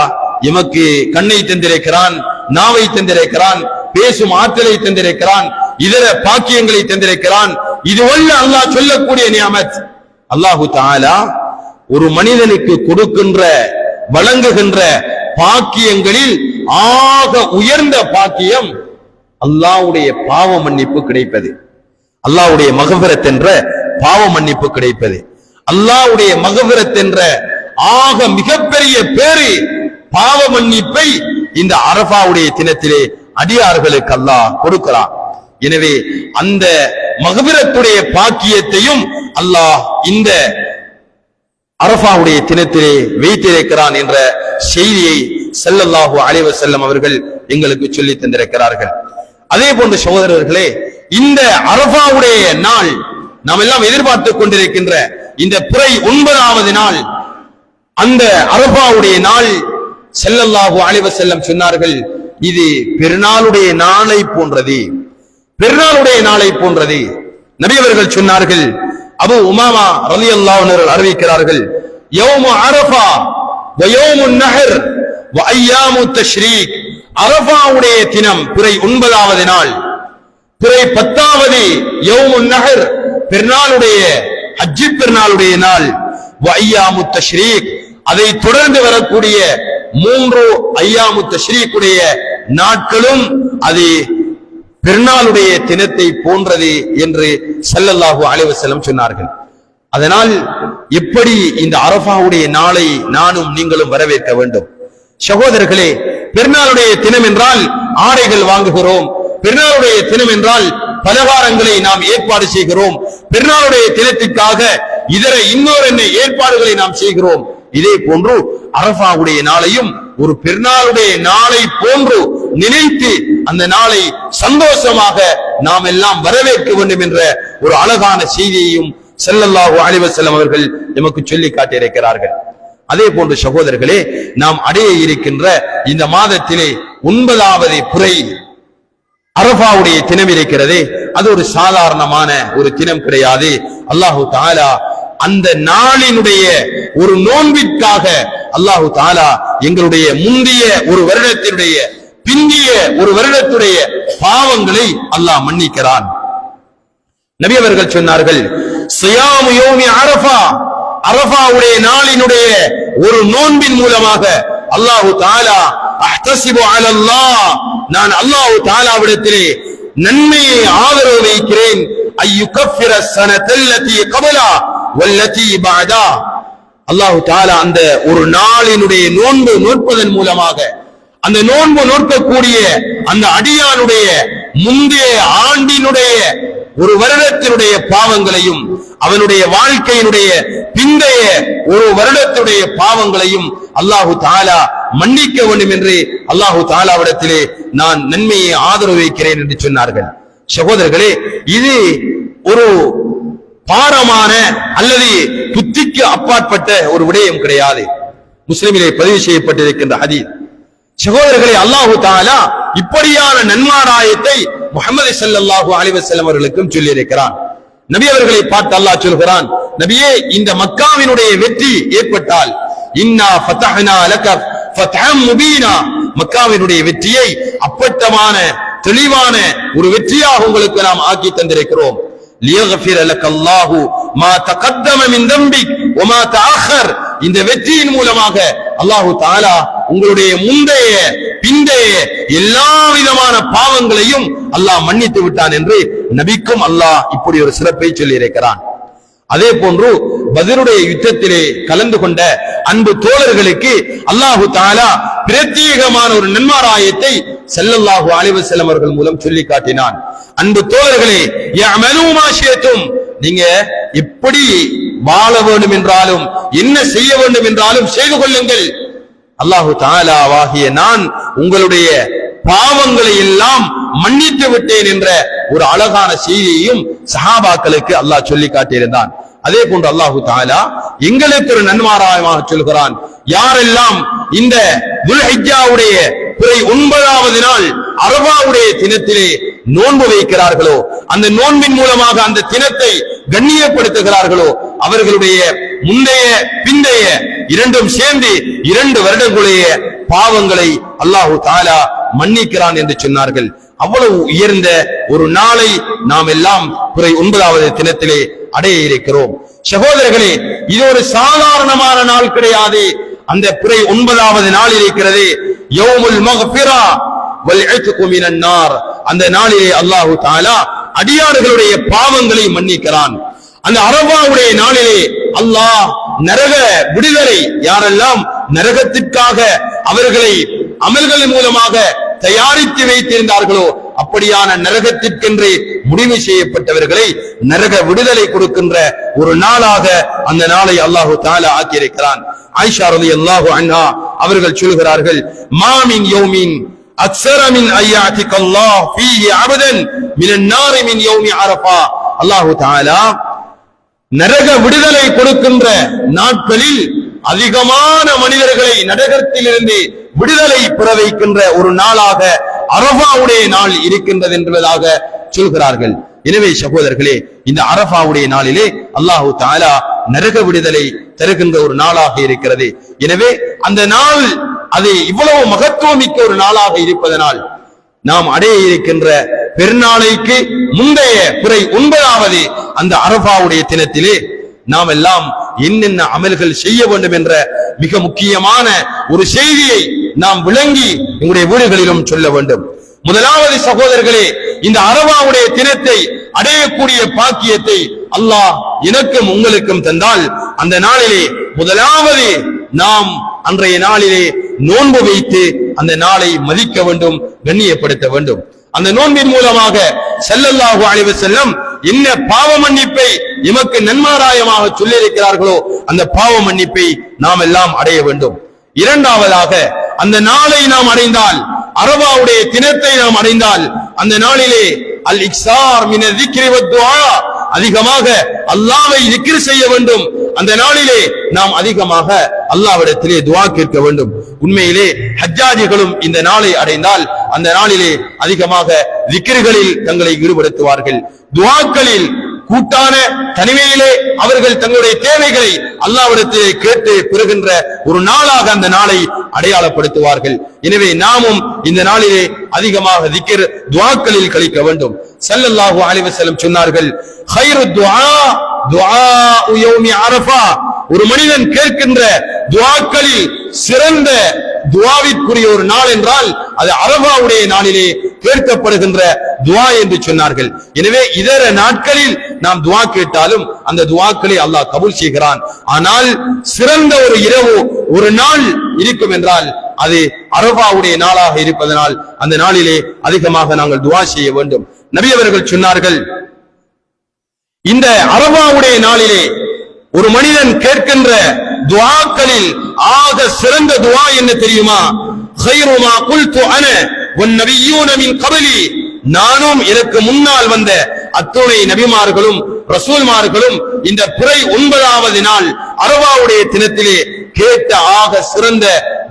எமக்கு கண்ணை தந்திருக்கிறான், நாவை தந்திருக்கிறான், பேசும் ஆற்றலை தந்திருக்கிறான், இதர பாக்கியங்களை தந்திருக்கிறான். இதுவல்ல அல்லாஹ் சொல்லக்கூடிய நியமத். அல்லாஹ் தஆலா ஒரு மனிதனுக்கு கொடுக்கின்ற, வழங்குகின்ற பாக்கியங்களில் ஆக உயர்ந்த பாக்கியம் அல்லாஹ்வுடைய பாவ மன்னிப்பு கிடைப்பது, அல்லாஹ்வுடைய மகஃபிரத் என்ற பாவ மன்னிப்பு கிடைப்பது. அல்லாஹ்வுடைய மகஃபிரத் என்ற ஆக மிகப்பெரிய பேரு பாவ மன்னிப்பை இந்த அரஃபாவுடைய தினத்திலே அடியார்களுக்கு அல்லாஹ் கொடுக்கிறான். எனவே அந்த மகஃபிரத்துடைய பாக்கியத்தையும் அல்லாஹ் இந்த அரஃபாவுடைய தினத்திலே வைத்திருக்கிறான் என்ற செய்தியை ஸல்லல்லாஹு அலைஹி வஸல்லம் அவர்கள் எங்களுக்கு சொல்லி தந்திருக்கிறார்கள். அதே போன்ற சகோதரர்களே, இந்த அரஃபாவுடைய நாள் நாம் எல்லாம் எதிர்பார்த்துக் கொண்டிருக்கின்ற இந்த பிறை 9வது நாள், அந்த அரஃபாவுடைய நாள் ஸல்லல்லாஹு அலைஹி வஸல்லம் சொன்னார்கள், இது பெருநாளுடைய நாளை போன்றது, பெருநாளுடைய நாளை போன்றது. நபி அவர்கள் சொன்னார்கள், அபூ உமாமா ரலியல்லாஹு அன்ஹு அறிவிக்கிறார்கள், யௌமு அரஃபா வ யௌமுன் நஹர் வ அய்யாமு தஷ்ரீக், அரஃபாவுடைய தினம் பிறை 9வது நாள், பிறை 10வது யௌமுன் நஹர் பெருநாளுடைய ஹஜ் பெருநாளுடைய நாள், வ அய்யாமு தஷ்ரீக் அதை தொடர்ந்து வரக்கூடிய 3 அய்யாமு தஷ்ரீக்குடைய நாட்களும் அது பெருநாளுடைய தினத்தை போன்றது என்று ஸல்லல்லாஹு அலைஹி வஸல்லம் சொன்னார்கள். அதனால் எப்படி இந்த அரஃபாவுடைய நாளை நானும் நீங்களும் வரவேற்க வேண்டும். சகோதரர்களே, பெருநாளுடைய தினம் என்றால் ஆடைகள் வாங்குகிறோம், பெருநாளுடைய தினம் என்றால் பலகாரங்களை நாம் ஏற்பாடு செய்கிறோம், பெருநாளுடைய தினத்திற்காக இதர இன்னொரு ஏற்பாடுகளை நாம் செய்கிறோம். இதே போன்று அரஃபாவுடைய நாளையும் ஒரு பெருநாளுடைய நாளை போன்று நினைத்து அந்த நாளை சந்தோஷமாக நாம் எல்லாம் வரவேற்க வேண்டும் என்ற ஒரு அழகான செய்தியையும் ஸல்லல்லாஹு அலைஹி வஸல்லம் அவர்கள் நமக்கு சொல்லி காட்டியிருக்கிறார்கள். அதே போன்று சகோதரர்களே, நாம் அடைய இருக்கின்ற இந்த மாதத்திலே 9வது பிறை அரஃபாவுடைய தினம் இருக்கிறதே, அது ஒரு சாதாரணமான ஒரு தினம் கிடையாது. அல்லாஹு தஆலா அந்த நாளினுடைய ஒரு நோன்பிற்காக அல்லாஹு தஆலா எங்களுடைய முந்தைய ஒரு வருடத்தினுடைய பிந்திய ஒரு வருடத்துடைய பாவங்களை அல்லாஹ் மன்னிக்கிறான். நபி அவர்கள் சொன்னார்கள், ஸியாமு யௌமி அரஃபா, அரஃபாவுடைய நாளினுடைய ஒரு நோன்பின் மூலமாக அல்லாஹு தஆலா அஹ்தஸிபு அலல்லாஹ், நான் அல்லாஹு தஆலாவிடத்திலே நன்மையை ஆதரவு வைக்கிறேன், அய்யுகஃபிர ஸனத்தல்லதி கபலா வல்லதி பஅதா, அல்லாஹு தஆலா அந்த ஒரு நாளினுடைய நோன்பு நோற்பதன் மூலமாக அந்த நோன்பு நோக்கக்கூடிய அந்த அடியானுடைய முந்தைய ஆண்டினுடைய ஒரு வருடத்தினுடைய பாவங்களையும் அவனுடைய வாழ்க்கையினுடைய பிந்தைய ஒரு வருடத்துடைய பாவங்களையும் அல்லாஹு தஆலா மன்னிக்க வேண்டும் என்று அல்லாஹு தஆலாவிடத்திலே நான் நன்மையை ஆதரவு வைக்கிறேன் என்று சொன்னார்கள். சகோதரர்களே, இது ஒரு பாரமான அல்லது புத்திக்கு அப்பாற்பட்ட ஒரு விடயம் கிடையாது. முஸ்லிமிலே பதிவு செய்யப்பட்டிருக்கின்ற ஹதீஸ். சகோதரர்களே, அல்லாஹு தஆலா இப்படியான நன்மாராயத்தை முஹம்மது ஸல்லல்லாஹு அலைஹி வஸல்லம் அவர்களுக்கும் சொல்லி இருக்கிறான். நபி அவர்களை பார்த்து அல்லாஹ் சொல்கிறான், நபியே, இந்த மக்காவினுடைய வெற்றி ஏற்பட்டால் இன்னா ஃபதஹ்னா லக ஃபத்ஹம் முபீனா, மக்காவினுடைய வெற்றியை அப்பட்டமான தெளிவான ஒரு வெற்றியாக உங்களுக்கு நாம் ஆக்கி தந்திருக்கிறோம். லியக்ஃபிர லக்கல்லாஹு மா தகத்தம மின் தம்பிக் வ மா தஅக்கர், இந்த வெற்றியின் மூலமாக அல்லாஹு தஆலா உங்களுடைய முந்தைய பிந்தைய எல்லா விதமான பாவங்களையும் அல்லாஹ் மன்னித்து விட்டான் என்று நபிக்கும் அல்லாஹ் இப்படி ஒரு சிறப்பை சொல்லி இருக்கிறான். அதே போன்று பத்ருடைய யுத்தத்திலே கலந்து கொண்ட அன்பு தோழர்களுக்கு அல்லாஹு தஆலா பிரத்யேகமான ஒரு நன்மாராயத்தை ஸல்லல்லாஹு அலைஹி வஸல்லம் அவர்கள் மூலம் சொல்லி காட்டினான். அன்பு தோழர்களே, யஅமலு மா ஷிஅதும், நீங்க எப்படி வாழ வேண்டும் என்றாலும் என்ன செய்ய வேண்டும் என்றாலும் செய்து கொள்ளுங்கள், அல்லாஹு தஆலாவாகிய நான் உங்களுடைய பாவங்களை எல்லாம் மன்னித்து விட்டேன் என்ற ஒரு அழகான செய்தியையும் சஹாபாக்களுக்கு அல்லாஹ் சொல்லி காட்டியிருந்தான். அதே போன்று அல்லாஹு தஆலா எங்களுக்கு ஒரு நன்மாராயமாக சொல்கிறான், யாரெல்லாம் இந்த துல்ஹிஜ்ஜாவுடைய பிறை 9வது நாள் அரஃபாவுடைய தினத்திலே நோன்பு வைக்கிறார்களோ, அந்த நோன்பின் மூலமாக அந்த தினத்தை கண்ணியப்படுத்துகிறார்களோ, அவர்களுடைய முந்தைய பிந்தைய இரண்டும் சேர்ந்து 2 வருடங்களுடைய பாவங்களை அல்லாஹு தஆலா மன்னிக்கிறான் என்று சொன்னார்கள். அவ்வளவு உயர்ந்த ஒரு நாளை நாம் எல்லாம் பிறை 9வது தினத்திலே அடைய இருக்கிறோம். சகோதரர்களே, இது ஒரு சாதாரணமான நாள் கிடையாது. அந்த பிறை 9வது நாள் இருக்கிறது, யௌமுல் மக்ஃபிரா வல் இத்கு மினன் நார். அந்த நாளிலே அல்லாஹ் தஆலா அடியார்களுடைய பாவங்களை மன்னிக்கிறான். அந்த அரபாவுடைய நாளிலே அல்லாஹ் நரக விடுதலை, யாரெல்லாம் நரகத்திற்காக அவர்களை அமல்கள் மூலமாக தயாரித்து வைத்திருந்தார்களோ அப்படியான நரகத்திற்கென்று முடிவு செய்யப்பட்டவர்களை நரக விடுதலை கொடுக்கின்ற ஒரு நாளாக அந்த நாளை அல்லாஹு தஆலா ஆக்கியிருக்கிறான். ஆயிஷா ரலியல்லாஹு அன்ஹா அவர்கள் சொல்கிறார்கள், மா மின் யௌமின் அக்ஸர மின் அய்யாதிக அல்லாஹ் ஃபீஹி அபதன் மினன் நார் மின் யௌமி அரஃபா. அல்லாஹு தஆலா நரக விடுதலை கொடுக்கின்ற நாட்களில் அதிகமான மனிதர்களை நரகத்திலிருந்து விடுதலை பெற வைக்கின்ற ஒரு நாளாக அரஃபாவுடைய நாள் இருக்கின்றது என்பதாக சொல்கிறார்கள். எனவே சகோதரர்களே, இந்த அரஃபாவுடைய நாளிலே அல்லாஹு தஆலா நரக விடுதலை தருகின்ற ஒரு நாளாக இருக்கிறது. எனவே அந்த நாள் அது இவ்வளவு மகத்துவமிக்க ஒரு நாளாக இருப்பதனால் நாம் அடைய இருக்கின்ற பெருநாளைக்கு முந்தைய பிறை 9வது அந்த அரஃபாவுடைய தினத்திலே நாம் எல்லாம் என்னென்ன அமல்கள் செய்ய வேண்டும் என்ற மிக முக்கியமான ஒரு செய்தியை நாம் விளங்கி எங்களுடைய வீடுகளிலும் சொல்ல வேண்டும். முதலாவது சகோதரர்களே, இந்த அரஃபாவுடைய தினத்தை அடையக்கூடிய பாக்கியத்தை அல்லாஹ் எனக்கும் உங்களுக்கும் தந்தால் அந்த நாளிலே முதலாவது நாம் அன்றைய நாளிலே நோன்பு வைத்து அந்த நாளை மதிக்க வேண்டும், கண்ணியப்படுத்த வேண்டும். அந்த நோன்பின் மூலமாக ஸல்லல்லாஹு அலைஹி வஸல்லம் என்ன பாவ மன்னிப்பை எமக்கு நன்மாராயமாக சொல்லியிருக்கிறார்களோ அந்த பாவ மன்னிப்பை நாம் எல்லாம் அடைய வேண்டும். இரண்டாவதாக, அந்த நாளை நாம் அடைந்தால், அரஃபாவுடைய தினத்தை நாம் அடைந்தால் அந்த நாளிலே அல் இக்ஸார் மின ذிக்ரி வத்துஆ, அதிகமாக அல்லாஹ்வை zikr செய்ய வேண்டும். அந்த நாளிலே நாம் அதிகமாக அல்லாஹ்விடத்திலே துஆ கேட்க வேண்டும். உண்மையிலே ஹஜ்ஜாஜிகளும் இந்த நாளை அடைந்தால் அந்த நாளிலே அதிகமாக zikர்களில் தங்களை ஈடுபடுத்துவார்கள். துஆக்களில் கூட்டான தனிமையிலே அவர்கள் தங்களுடைய தேவைகளை அல்லாஹ்விடத்திலே கேட்டு பெறுகின்ற ஒரு நாளாக அந்த நாளை அடையாளப்படுத்துவார்கள். எனவே நாமும் இந்த நாளிலே அதிகமாக zikr துஆக்களில் கழிக்க வேண்டும். ஸல்லல்லாஹு அலைஹி வஸல்லம் சொன்னார்கள், கைரு துஆ துஆஉ யௌமி அரஃபா. ஒரு மனிதன் கேட்கின்ற துஆக்களில் சிறந்த துஆவிற்குரிய ஒரு நாள் என்றால் அது அரஃபாவுடைய நாளிலே கேட்கப்படுகின்ற துஆ என்று சொன்னார்கள். எனவே இதர நாட்களில் நாம் துஆ கேட்டாலும் அந்த துஆக்களை அல்லாஹ் கபூல் செய்கிறான். ஆனால் சிறந்த ஒரு இரவு ஒரு நாள் இருக்கும் என்றால் அது அரஃபாவுடைய நாளாக இருப்பதனால் அந்த நாளிலே அதிகமாக நாங்கள் துஆ செய்ய வேண்டும். நபி அவர்கள் சொன்னார்கள், இந்த அரஃபாவுடைய நாளிலே ஒரு மனிதன் கேட்கின்ற துஆக்களில் ஆக சிறந்த துஆ என்ன தெரியுமா? கைரு மா குல்து அன வன்னபியூன மின் கப்லி. நானும் எனக்கு முன்னால் வந்த அத்துணை நபிமார்களும் ரசூல்மார்களும் இந்த பிறை 9வது நாள் அரஃபாவுடைய தினத்திலே கேட்ட ஆக சிறந்த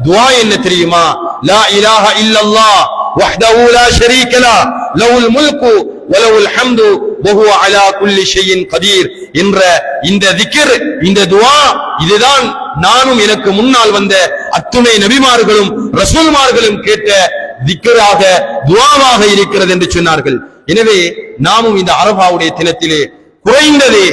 துஆ என்ன தெரியுமா? லா இலாஹ இல்லல்லாஹ் வஹ்தஹு லா ஷரீக லஹு லஹுல் முல்கு வலஹுல் ஹம்து வஹுவ அலா குல்லி ஷைஇன் கதீர் என்ற இந்த zikr, இந்த துஆ, இதுதான் நானும் எனக்கு முன்னால் வந்த அத்துணை நபிமார்களும் ரசூல்மார்களும் கேட்ட zikராக துஆவாக இருக்கிறது என்று சொன்னார்கள். எனவே நாமும் இந்த அரஃபாவுடைய தினத்திலே குறைந்தது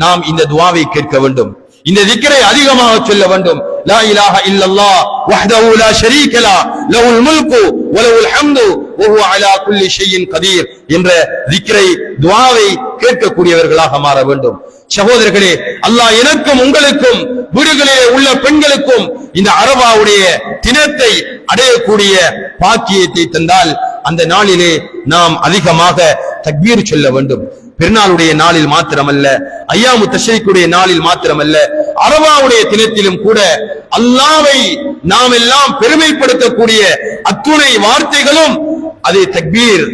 நாம் இந்த துஆவை கேட்க வேண்டும், இந்த zikரை அதிகமாக சொல்ல வேண்டும். லா இலாஹ இல்லல்லாஹ் வஹ்தஹு லா ஷரீக லஹு லஹுல் முல்கு வலஹுல் ஹம்து வஹுவ அலா குல்லி ஷைஇன் கதீர் என்ற zikரை துஆவை கேட்கக்கூடியவர்களாக மாற வேண்டும். சகோதரர்களே, அல்லாஹ் எனக்கும் உங்களுக்கும் வீடுகளிலே உள்ள பெண்களுக்கும் இந்த அரஃபாவுடைய தினத்தை அடையக்கூடிய பாக்கியத்தை தந்தால் அந்த நாளிலே நாம் அதிகமாக தக்பீர் சொல்ல வேண்டும். பெருநாளுடைய நாளில் மாத்திரமல்ல, ஐயாமு தஷ்ரீக்குடைய நாளில் மாத்திரமல்ல, அரஃபாவுடைய தினத்திலும் கூட அல்லாஹ்வை நாம் எல்லாம் பெருமைப்படுத்தக்கூடிய அத்துணை வார்த்தைகளும் அது தக்பீர்,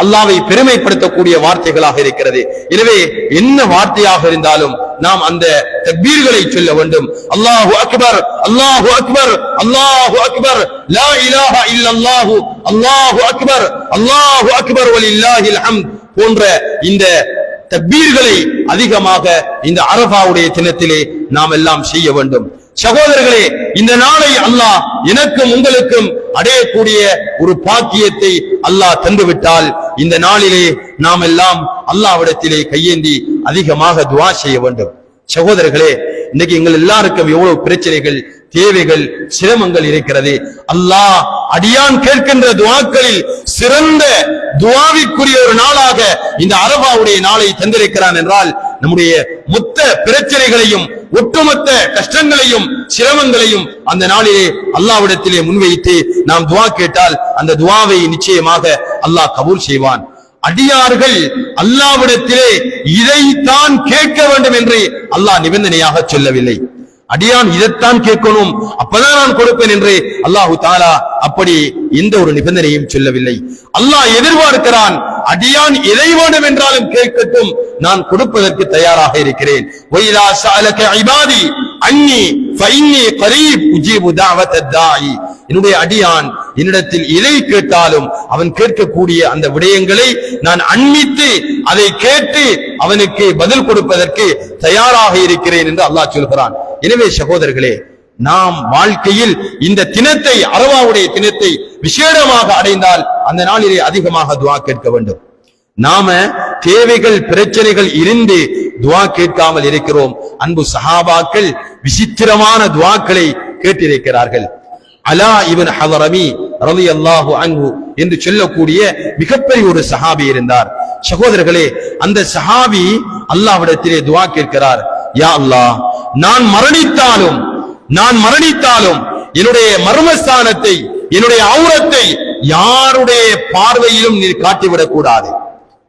அல்லாஹ்வை பெருமைப்படுத்தக்கூடிய வார்த்தைகளாக இருக்கிறது. எனவே என்ன வார்த்தையாக இருந்தாலும் நாம் அந்த தக்பீர்களை சொல்ல வேண்டும். அல்லாஹு அக்பர், அல்லாஹு அக்பர், அல்லாஹு அக்பர், லா இலாஹ இல்லல்லாஹு, அல்லாஹு அக்பர், அல்லாஹு அக்பர் வலில்லாஹில் ஹம்த் போன்ற இந்த தக்பீர்களை அதிகமாக இந்த அரஃபாவுடைய தினத்திலே நாம் எல்லாம் செய்ய வேண்டும். சகோதரர்களே, இந்த நாளை அல்லாஹ் எனக்கும் உங்களுக்கும் அடையக்கூடிய ஒரு பாக்கியத்தை அல்லாஹ் தந்துவிட்டால் இந்த நாளிலே நாம் எல்லாம் அல்லாஹ்விடத்திலே கையேந்தி அதிகமாக துஆ செய்ய வேண்டும். சகோதரர்களே, இன்னைக்கு எங்கள் எல்லாருக்கும் எவ்வளவு பிரச்சனைகள், தேவைகள், சிரமங்கள் இருக்கிறது. அல்லாஹ் அடியான் கேட்கின்ற துஆக்களில் சிறந்த துஆவிற்குரிய ஒரு நாளாக இந்த அரபாவுடைய நாளை தந்திருக்கிறான் என்றால் நம்முடைய மொத்த பிரச்சனைகளையும் ஒட்டுமொத்த கஷ்டங்களையும் சிரமங்களையும் அந்த நாளிலே அல்லாஹ்விடத்திலே முன்வைத்து நாம் துஆ கேட்டால் அந்த துஆவை நிச்சயமாக அல்லாஹ் கபூல் செய்வான். அடியார்கள் அல்லாஹ்விடத்திலே இதைத்தான் கேட்க வேண்டும் என்று அல்லாஹ் நிபந்தனையாக சொல்லவில்லை. அடியான் இதைத்தான் கேட்கணும், அப்பதான் நான் கொடுப்பேன் என்று அல்லாஹு தஆலா அப்படி எந்த ஒரு நிபந்தனையும் சொல்லவில்லை. அல்லாஹ் எதிர்பார்க்கிறான், அடியான் எதை வேண்டும் என்றாலும் கேட்கட்டும், நான் கொடுப்பதற்கு தயாராக இருக்கிறேன். வஇதா ஸஅலக இபாதி அன்னி ஃபஇன்னி கரீப் உஜீபு தஅவத்தத் தாஇ. என்னுடைய அடியான் என்னிடத்தில் எதை கேட்டாலும் அவன் கேட்கக்கூடிய அந்த விடயங்களை நான் அண்மித்து அதை கேட்டு அவனுக்கு பதில் கொடுப்பதற்கு தயாராக இருக்கிறேன் என்று அல்லாஹ் சொல்கிறான். எனவே சகோதரர்களே, நாம் வாழ்க்கையில் இந்த தினத்தை, அரபாவுடைய தினத்தை விசேடமாக அடைந்தால் அந்த நாளிலே அதிகமாக துஆ கேட்க வேண்டும். நாம தேவைகள் பிரச்சனைகள் இருந்து துஆ கேட்காமல் இருக்கிறோம். அன்பு சஹாபாக்கள் விசித்திரமான துஆக்களை கேட்டிருக்கிறார்கள். அலா இப்னு ஹதரமி ரலியல்லாஹு அன்ஹு என்று சொல்லக்கூடிய மிகப்பெரிய ஒரு சஹாபி இருந்தார். சகோதரர்களே, அந்த சஹாபி அல்லாஹ்விடத்திலே துஆ கேட்கிறார். யா அல்லாஹ், நான் மரணித்தாலும் என்னுடைய மர்மஸ்தானத்தை, என்னுடைய ஔரத்தை யாருடைய பார்வையிலும் நீ காட்டிவிடக் கூடாது.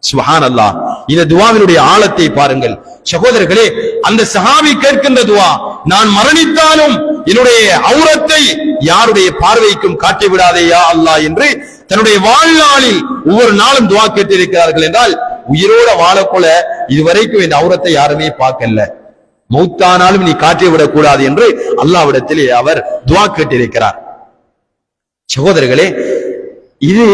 சுப்ஹானல்லாஹ். இந்த துஆவினுடைய ஆழத்தை பாருங்கள் சகோதரர்களே. அந்த சஹாபி கேட்கின்ற துஆ, நான் மரணித்தாலும் என்னுடைய ஔரத்தை யாருடைய பார்வைக்கும் காட்டி விடாதே யா அல்லாஹ் என்று தன்னுடைய வாழ்நாளில் ஒவ்வொரு நாளும் துஆ கேட்டிருக்கிறார்கள். என்றால் உயிரோட வாழக்கொள்ள இதுவரைக்கும் இந்த ஔரத்தை யாருமே பார்க்கல, மௌத்தானாலும் நீ காட்டி விடக் கூடாது என்று அல்லாஹ்விடத்திலே அவர் துஆ கேட்டிருக்கிறார். சகோதரர்களே, இது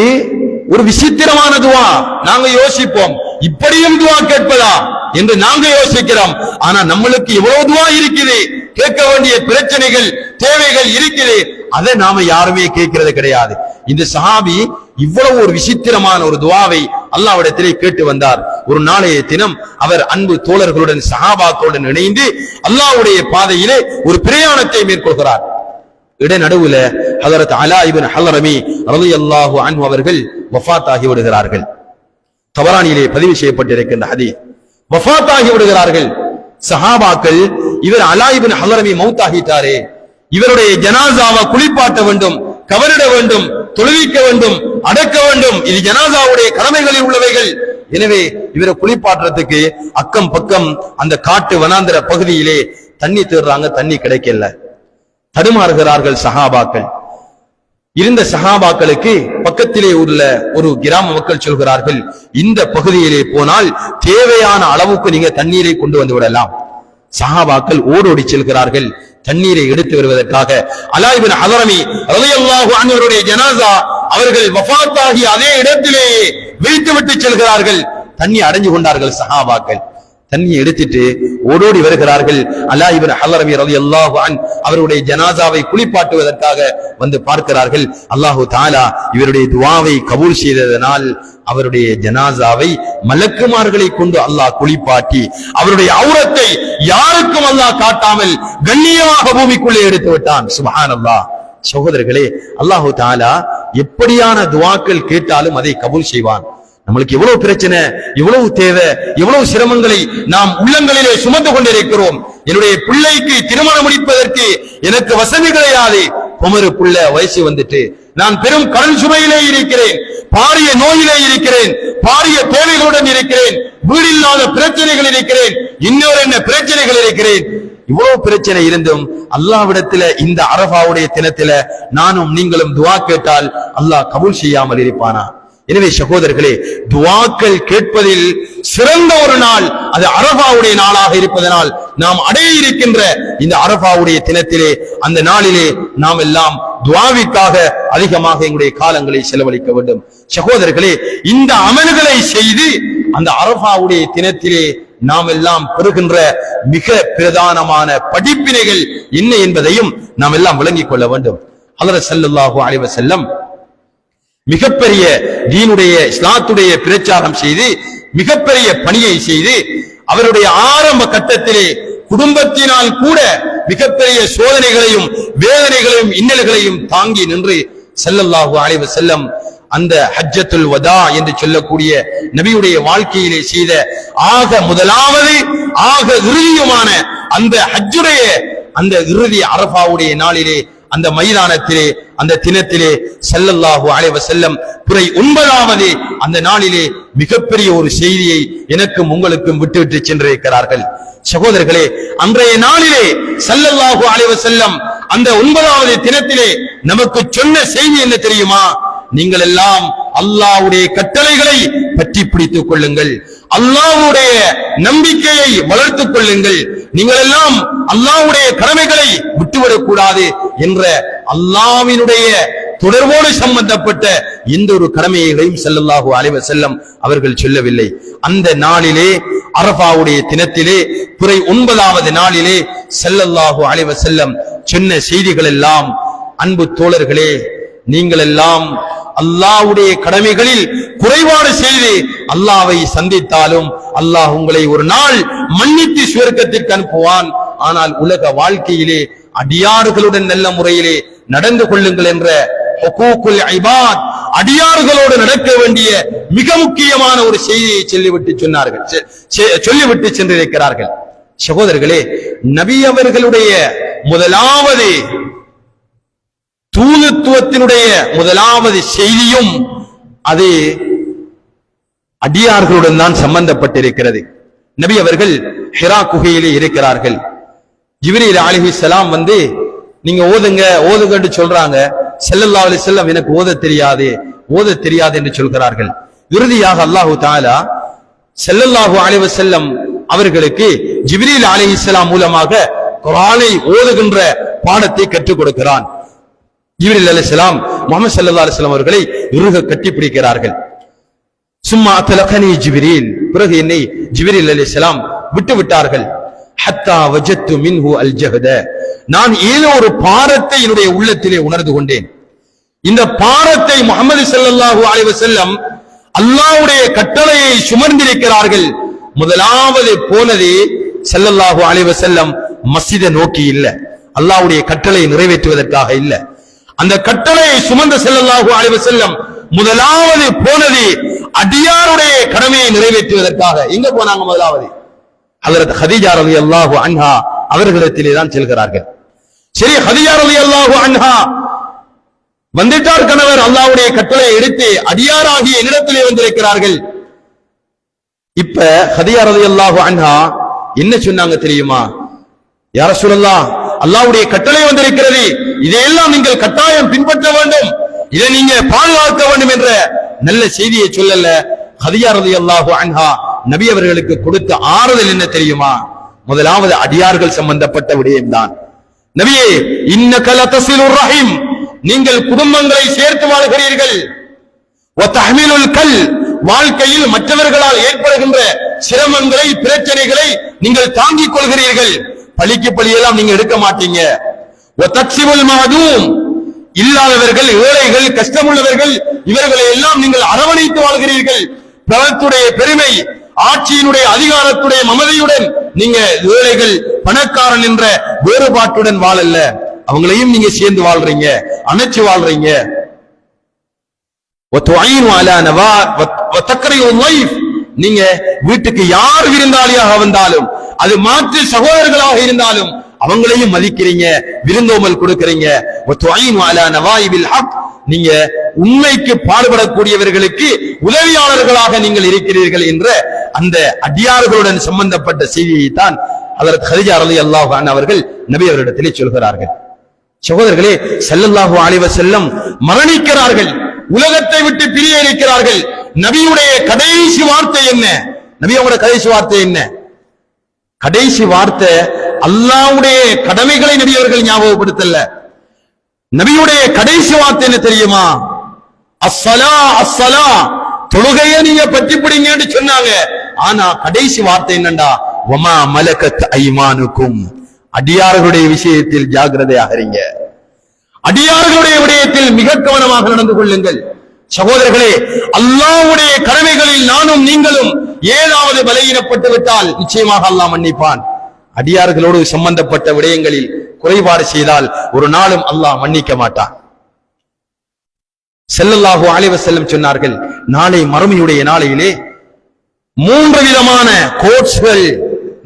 ஒரு விசித்திரமான துஆ. நாங்க யோசிப்போம், இப்படியும் துஆ கேட்பதா என்று நாங்க யோசிக்கிறோம். ஆனா நம்மளுக்கு எவ்வளவு துஆ இருக்குது, கேட்க வேண்டிய பிரச்சனைகள், தேவைகள் இருக்குது, அதை நாம யாருமே கேட்கிறது கிடையாது. இந்த சஹாபி இவ்வளவு ஒரு விசித்திரமான ஒரு துஆவை அல்லாஹ்விடத்திலே கேட்டு வந்தார். ஒரு நாளைய தினம் அவர் அன்பு தோழர்களுடன், சஹாபாக்களுடன் இணைந்து அல்லாஹ்வுடைய பாதையிலே ஒரு பிரயாணத்தை மேற்கொள்கிறார். இடைநடுவுல ஹஜரத் அலா இப்னு ஹலரமி ரலியல்லாஹு அன்ஹு அவர்கள் வஃபாத் ஆகி விடுகிறார்கள். தபரானியிலே பதிவு செய்யப்பட்டிருக்கின்ற ஹதீஸ். வஃபாத் ஆகி விடுகிறார்கள். சஹாபாக்கள், இவர் அலா இப்னு ஹலரமி மௌத்தாகிட்டாரே, இவருடைய ஜனாசாவை குளிப்பாட்ட வேண்டும், கவரிட வேண்டும், தொழுவிக்க வேண்டும், அடக்க வேண்டும், இது ஜனாசாவுடைய கடமைகளில் உள்ளவைகள். எனவே இவரை குளிப்பாட்டுறதுக்கு அக்கம் பக்கம் அந்த காட்டு வனாந்திர பகுதியிலே தண்ணி தேடுறாங்க, தண்ணி கிடைக்கல, தடுமாறுகிறார்கள் சஹாபாக்கள். இருந்த சஹாபாக்களுக்கு பக்கத்திலே உள்ள ஒரு கிராம மக்கள் சொல்கிறார்கள், இந்த பகுதியிலே போனால் தேவையான அளவுக்கு நீங்க தண்ணீரை கொண்டு வந்து விடலாம். சஹாபாக்கள் ஓடோடி செல்கிறார்கள் தண்ணீரை எடுத்து வருவதற்காக. அலா இப்னு ஹதரமி ரலியல்லாஹு அன்ஹு அவருடைய ஜனாஸா அவர்கள் வஃபாத் ஆகி அதே இடத்திலேயே வைத்துவிட்டு செல்கிறார்கள். தண்ணி அடைஞ்சு கொண்டார்கள் சஹாபாக்கள். தண்ணி எடுத்துட்டு ஓடோடி வருகிறார்கள். அலா இப்னு ஹதரமி ரலியல்லாஹு அன்ஹு அவருடைய ஜனாஸாவை குளிப்பாட்டுவதற்காக வந்து பார்க்கிறார்கள். அல்லாஹு தஆலா இவருடைய துஆவை கபூல் செய்ததனால் அவருடைய ஜனாஸாவை மலக்குமார்களை கொண்டு அல்லாஹ் குளிப்பாட்டி அவருடைய ஔரத்தை யாருக்கும் அல்லாஹ் காட்டாமல் கண்ணியமாக பூமிக்குள்ளே எடுத்து விட்டான். சுப்ஹானல்லாஹ். சகோதரர்களே, அல்லாஹு தஆலா எப்படியான துஆக்கள் கேட்டாலும் அதை கபூல் செய்வான். நம்மளுக்கு எவ்வளவு பிரச்சனை, எவ்வளவு தேவை, எவ்வளவு சிரமங்களை நாம் உள்ளங்களிலே சுமந்து கொண்டிருக்கிறோம். என்னுடைய பிள்ளைக்கு திருமணம் முடிப்பதற்கு எனக்கு வசதி கிடையாது, குமரு புள்ள வயசு வந்துட்டு, நான் பெரும் கடன் சுமையிலே இருக்கிறேன், பாரிய நோயிலே இருக்கிறேன், பாரிய தேவைகளுடன் இருக்கிறேன், வீடு இல்லாத பிரச்சனைகள் இருக்கிறேன், இன்னொரு என்ன பிரச்சனைகள் இருக்கிறேன். இவ்வளவு பிரச்சனை இருந்தும் அல்லாஹ்விடத்தில இந்த அரபாவுடைய தினத்தில நானும் நீங்களும் துஆ கேட்டால் அல்லாஹ் கபூல் செய்யாமல் இருப்பானா? எனவே சகோதரர்களே, துஆக்கள் கேட்பதில் சிறந்த ஒரு நாள் அது அரபாவுடைய நாளாக இருப்பதனால் நாம் அடைய இருக்கின்ற இந்த அரபாவுடைய தினத்திலே, அந்த நாளிலே நாம் எல்லாம் துஆவிற்காக அதிகமாக எங்களுடைய காலங்களை செலவழிக்க வேண்டும். சகோதரர்களே, இந்த அமல்களை செய்து அந்த அரபாவுடைய தினத்திலே நாம் எல்லாம் பெறுகின்ற மிக பிரதானமான படிப்பினைகள் என்ன என்பதையும் நாம் எல்லாம் விளங்கிக் கொள்ள வேண்டும். ஹஜ்ரத் ஸல்லல்லாஹு அலைஹி வஸல்லம் மிகப்பெரிய தீனுடைய இஸ்லாத்துடைய பிரச்சாரம் செய்து மிகப்பெரிய பணியை செய்து அவருடைய ஆரம்ப கட்டத்திலே குடும்பத்தினால் கூட மிகப்பெரிய சோதனைகளையும் வேதனைகளையும் இன்னல்களையும் தாங்கி நின்று ஸல்லல்லாஹு அலைஹி வஸல்லம் அந்த ஹஜ்ஜத்துல் வதா என்று சொல்லக்கூடிய நபியுடைய வாழ்க்கையிலே செய்த ஆக முதலாவது ஆக இறுதியுமான அந்த ஹஜ்ஜுடைய அந்த இறுதி அரஃபாவுடைய நாளிலே அந்த மைதானத்திலே அந்த தினத்திலே ஸல்லல்லாஹு அலைஹி வஸல்லம் பிறை 9வது அந்த நாளிலே மிகப்பெரிய ஒரு செய்தியை எனக்கும் உங்களுக்கும் விட்டுவிட்டு சென்றிருக்கிறார்கள். சகோதரர்களே, அன்றைய நாளிலே ஸல்லல்லாஹு அலைஹி வஸல்லம் அந்த 9வது தினத்திலே நமக்கு சொன்ன செய்தி என்ன தெரியுமா? நீங்கள் எல்லாம் அல்லாஹ்வுடைய கட்டளைகளை பற்றி பிடித்துக் கொள்ளுங்கள், அல்லாஹ்வுடைய நம்பிக்கையை வளர்த்துக் கொள்ளுங்கள், நீங்கள் எல்லாம் அல்லாஹ்வுடைய கடமைகளை விட்டுவிடக் கூடாது என்ற அல்லாஹ்வினுடைய தொடர்போடு சம்பந்தப்பட்ட எந்த ஒரு கடமைகளையும் ஸல்லல்லாஹு அலைஹி வஸல்லம் அவர்கள் சொல்லவில்லை. அந்த நாளிலே அரஃபாவுடைய தினத்திலே பிறை 9வது நாளிலே ஸல்லல்லாஹு அலைஹி வஸல்லம் சொன்ன செய்திகள் எல்லாம், அன்பு தோழர்களே, நீங்கள் எல்லாம் அல்லாஹ்வுடைய கடமைகளில் குறைபாடு செய்து அல்லாஹ்வை சந்தித்தாலும் அல்லாஹ் உங்களை ஒரு நாள் மன்னித்து சுவர்க்கத்திற்கு அனுப்புவான். ஆனால் உலக வாழ்க்கையிலே அடியார்களுடன் நல்ல முறையிலே நடந்து கொள்ளுங்கள் என்ற ஹுகூகுல் இபாத், அடியார்களோடு நடக்க வேண்டிய மிக முக்கியமான ஒரு செய்தியை சொல்லிவிட்டு சென்றிருக்கிறார்கள். சகோதரர்களே, நபி அவர்களுடைய முதலாவது தூதுத்துவத்தினுடைய முதலாவது செய்தியும் அது அடியார்களுடன் தான் சம்பந்தப்பட்டிருக்கிறது. நபி அவர்கள் ஹிரா குகையிலே இருக்கிறார்கள். ஜிப்ரீல் அலைஹிஸ்ஸலாம் வந்து நீங்க ஓதுங்கன்னு சொல்றாங்க. ஸல்லல்லாஹு அலைஹி வஸல்லம் எனக்கு ஓத தெரியாது என்று சொல்கிறார்கள். இறுதியாக அல்லாஹு தஆலா ஸல்லல்லாஹு அலைஹி வஸல்லம் அவர்களுக்கு ஜிப்ரீல் அலைஹிஸ்ஸலாம் மூலமாக குர்ஆனை ஓதுகின்ற பாடத்தை கற்றுக் கொடுக்கிறான். ஜிப்ரீல் அலைஹிஸ்ஸலாம் முஹம்மது ஸல்லல்லாஹு அலைஹி வஸல்லம் அவர்களை இறுக கட்டி பிடிக்கிறார்கள். சும்மா தலகனி ஜிப்ரீல், பிறகு என்னை ஜிப்ரீல் அலைஹிஸ்ஸலாம் விட்டு விட்டார்கள். ஹத்தா வஜத்து மின்ஹு அல் ஜஹத, நான் ஏதோ ஒரு பாரத்தை என்னுடைய உள்ளத்திலே உணர்ந்து கொண்டேன். இந்த பாரத்தை முஹம்மது ஸல்லல்லாஹு அலைஹி வஸல்லம் அல்லாஹ்வுடைய கட்டளையை சுமந்திருக்கிறார்கள். முதலாவது போனது ஸல்லல்லாஹு அலைஹி வஸல்லம் மஸ்ஜிதை நோக்கி இல்ல, அல்லாஹ்வுடைய கட்டளையை நிறைவேற்றுவதற்காக இல்ல. அந்த கட்டளையை சுமந்த ஸல்லல்லாஹு அலைஹி வஸல்லம் முதலாவது போனது அடியாருடைய கடமையை நிறைவேற்றுவதற்காக. எங்க போனாங்க? முதலாவது ஹஜ்ரத் ஹதீஜா ரலியல்லாஹு அன்ஹா அவர்களிடத்திலே தான் செல்கிறார்கள். சரி, ஹதீஜா ரலியல்லாஹு அன்ஹா வந்துட்டார் கணவர், அல்லாஹ்வுடைய கட்டளையை எடுத்து அடியாராகிய என்னிடத்திலே வந்திருக்கிறார்கள். இப்ப ஹதீஜா ரலியல்லாஹு அன்ஹா என்ன சொன்னாங்க தெரியுமா? யா ரசூலல்லாஹ், அல்லாஹ்வுடைய கட்டளை வந்திருக்கிறது, இதையெல்லாம் நீங்கள் கட்டாயம் பின்பற்ற வேண்டும், இதை நீங்க பாதுகாக்க வேண்டும் என்ற நல்ல செய்தியை சொல்லல. ஹதீஜா ரலியல்லாஹு அன்ஹா நபி அவர்களுக்கு கொடுத்த ஆறுதல் என்ன தெரியுமா? முதலாவது அடியார்கள் சம்பந்தப்பட்ட விடயம்தான். நபியே, இன்னக லதஸிலுர் ரஹீம், நீங்கள் குடும்பங்களை சேர்த்து வாழ்கிறீர்கள். வ தஹ்மீலுல் கல், வாழ்க்கையில் மற்றவர்களால் ஏற்படுகின்ற சிரமங்களை பிரச்சனைகளை நீங்கள் தாங்கிக் கொள்கிறீர்கள். பழிக்கு பழியெல்லாம் நீங்க எடுக்க மாட்டீங்க. வ தக்ஸிபுல் மஅதூம், இல்லாதவர்கள், ஏழைகள், கஷ்டமுள்ளவர்கள், இவர்களை எல்லாம் நீங்கள் அரவணைத்து வாழ்கிறீர்கள். பிரபலத்துடைய பெருமை, ஆட்சியினுடைய அதிகாரத்துடைய மமதையுடன் நீங்க ஏழைகள் பணக்காரன் என்ற வேறுபாட்டுடன் வாழல்ல, அவங்களையும் நீங்க சேர்ந்து வாழ்றீங்க, அணைச்சு வாழ்றீங்க. நீங்க வீட்டுக்கு யார் விருந்தாளியாக வந்தாலும், அது மாற்று சகோதரர்களாக இருந்தாலும் அவங்களையும் மதிக்கிறீங்க, விருந்தோமல் கொடுக்கிறீங்க. நீங்க உண்மைக்கு பாடுபடக்கூடியவர்களுக்கு உதவியாளர்களாக நீங்கள் இருக்கிறீர்கள் என்ற அந்த அடியார்களுடன் சம்பந்தப்பட்ட செய்தியை தான் ஹஜ்ரத் ஹதீஜா ரலியல்லாஹு அன்ஹா அவர்கள் நபி அவரிடத்திலே சொல்கிறார்கள். சகோதரர்களே, ஸல்லல்லாஹு அலைஹி வஸல்லம் மரணிக்கிறார்கள், உலகத்தை விட்டு பிரிய இருக்கிறார்கள். நபியுடைய கடைசி வார்த்தை என்ன? நபியோட கடைசி வார்த்தை என்ன? கடைசி வார்த்தை அல்லாஹ்வுடைய கடமைகளை நபி அவர்கள் ஞாபகப்படுத்தல. நபியுடைய கடைசி வார்த்தை என்ன தெரியுமா? அஸ்ஸலா அஸ்ஸலா, தொழுகையை நீங்க பற்றி பிடிங்கன்னு சொன்னாங்க. ஆனா கடைசி வார்த்தை என்னண்டா? வமா மலக்கத் ஐமானுக்கும், அடியார்களுடைய விஷயத்தில் ஜாக்கிரதையாக இருங்க, அடியார்களுடைய விடயத்தில் மிக கவனமாக நடந்து கொள்ளுங்கள். சகோதரர்களே, அல்லாஹ்வுடைய கடமைகளில் நானும் நீங்களும் ஏதாவது பலகீனப்பட்டு விட்டால் நிச்சயமாக அல்லாஹ் மன்னிப்பான். அடியார்களோடு சம்பந்தப்பட்ட விடயங்களில் குறைபாடு செய்தால் ஒரு நாளும் அல்லாஹ் மன்னிக்க மாட்டான். ஸல்லல்லாஹு அலைஹி வஸல்லம் சொன்னார்கள், நாளை மறுமையுடைய நாளையிலே 3 விதமான கோட்ஸ்கள்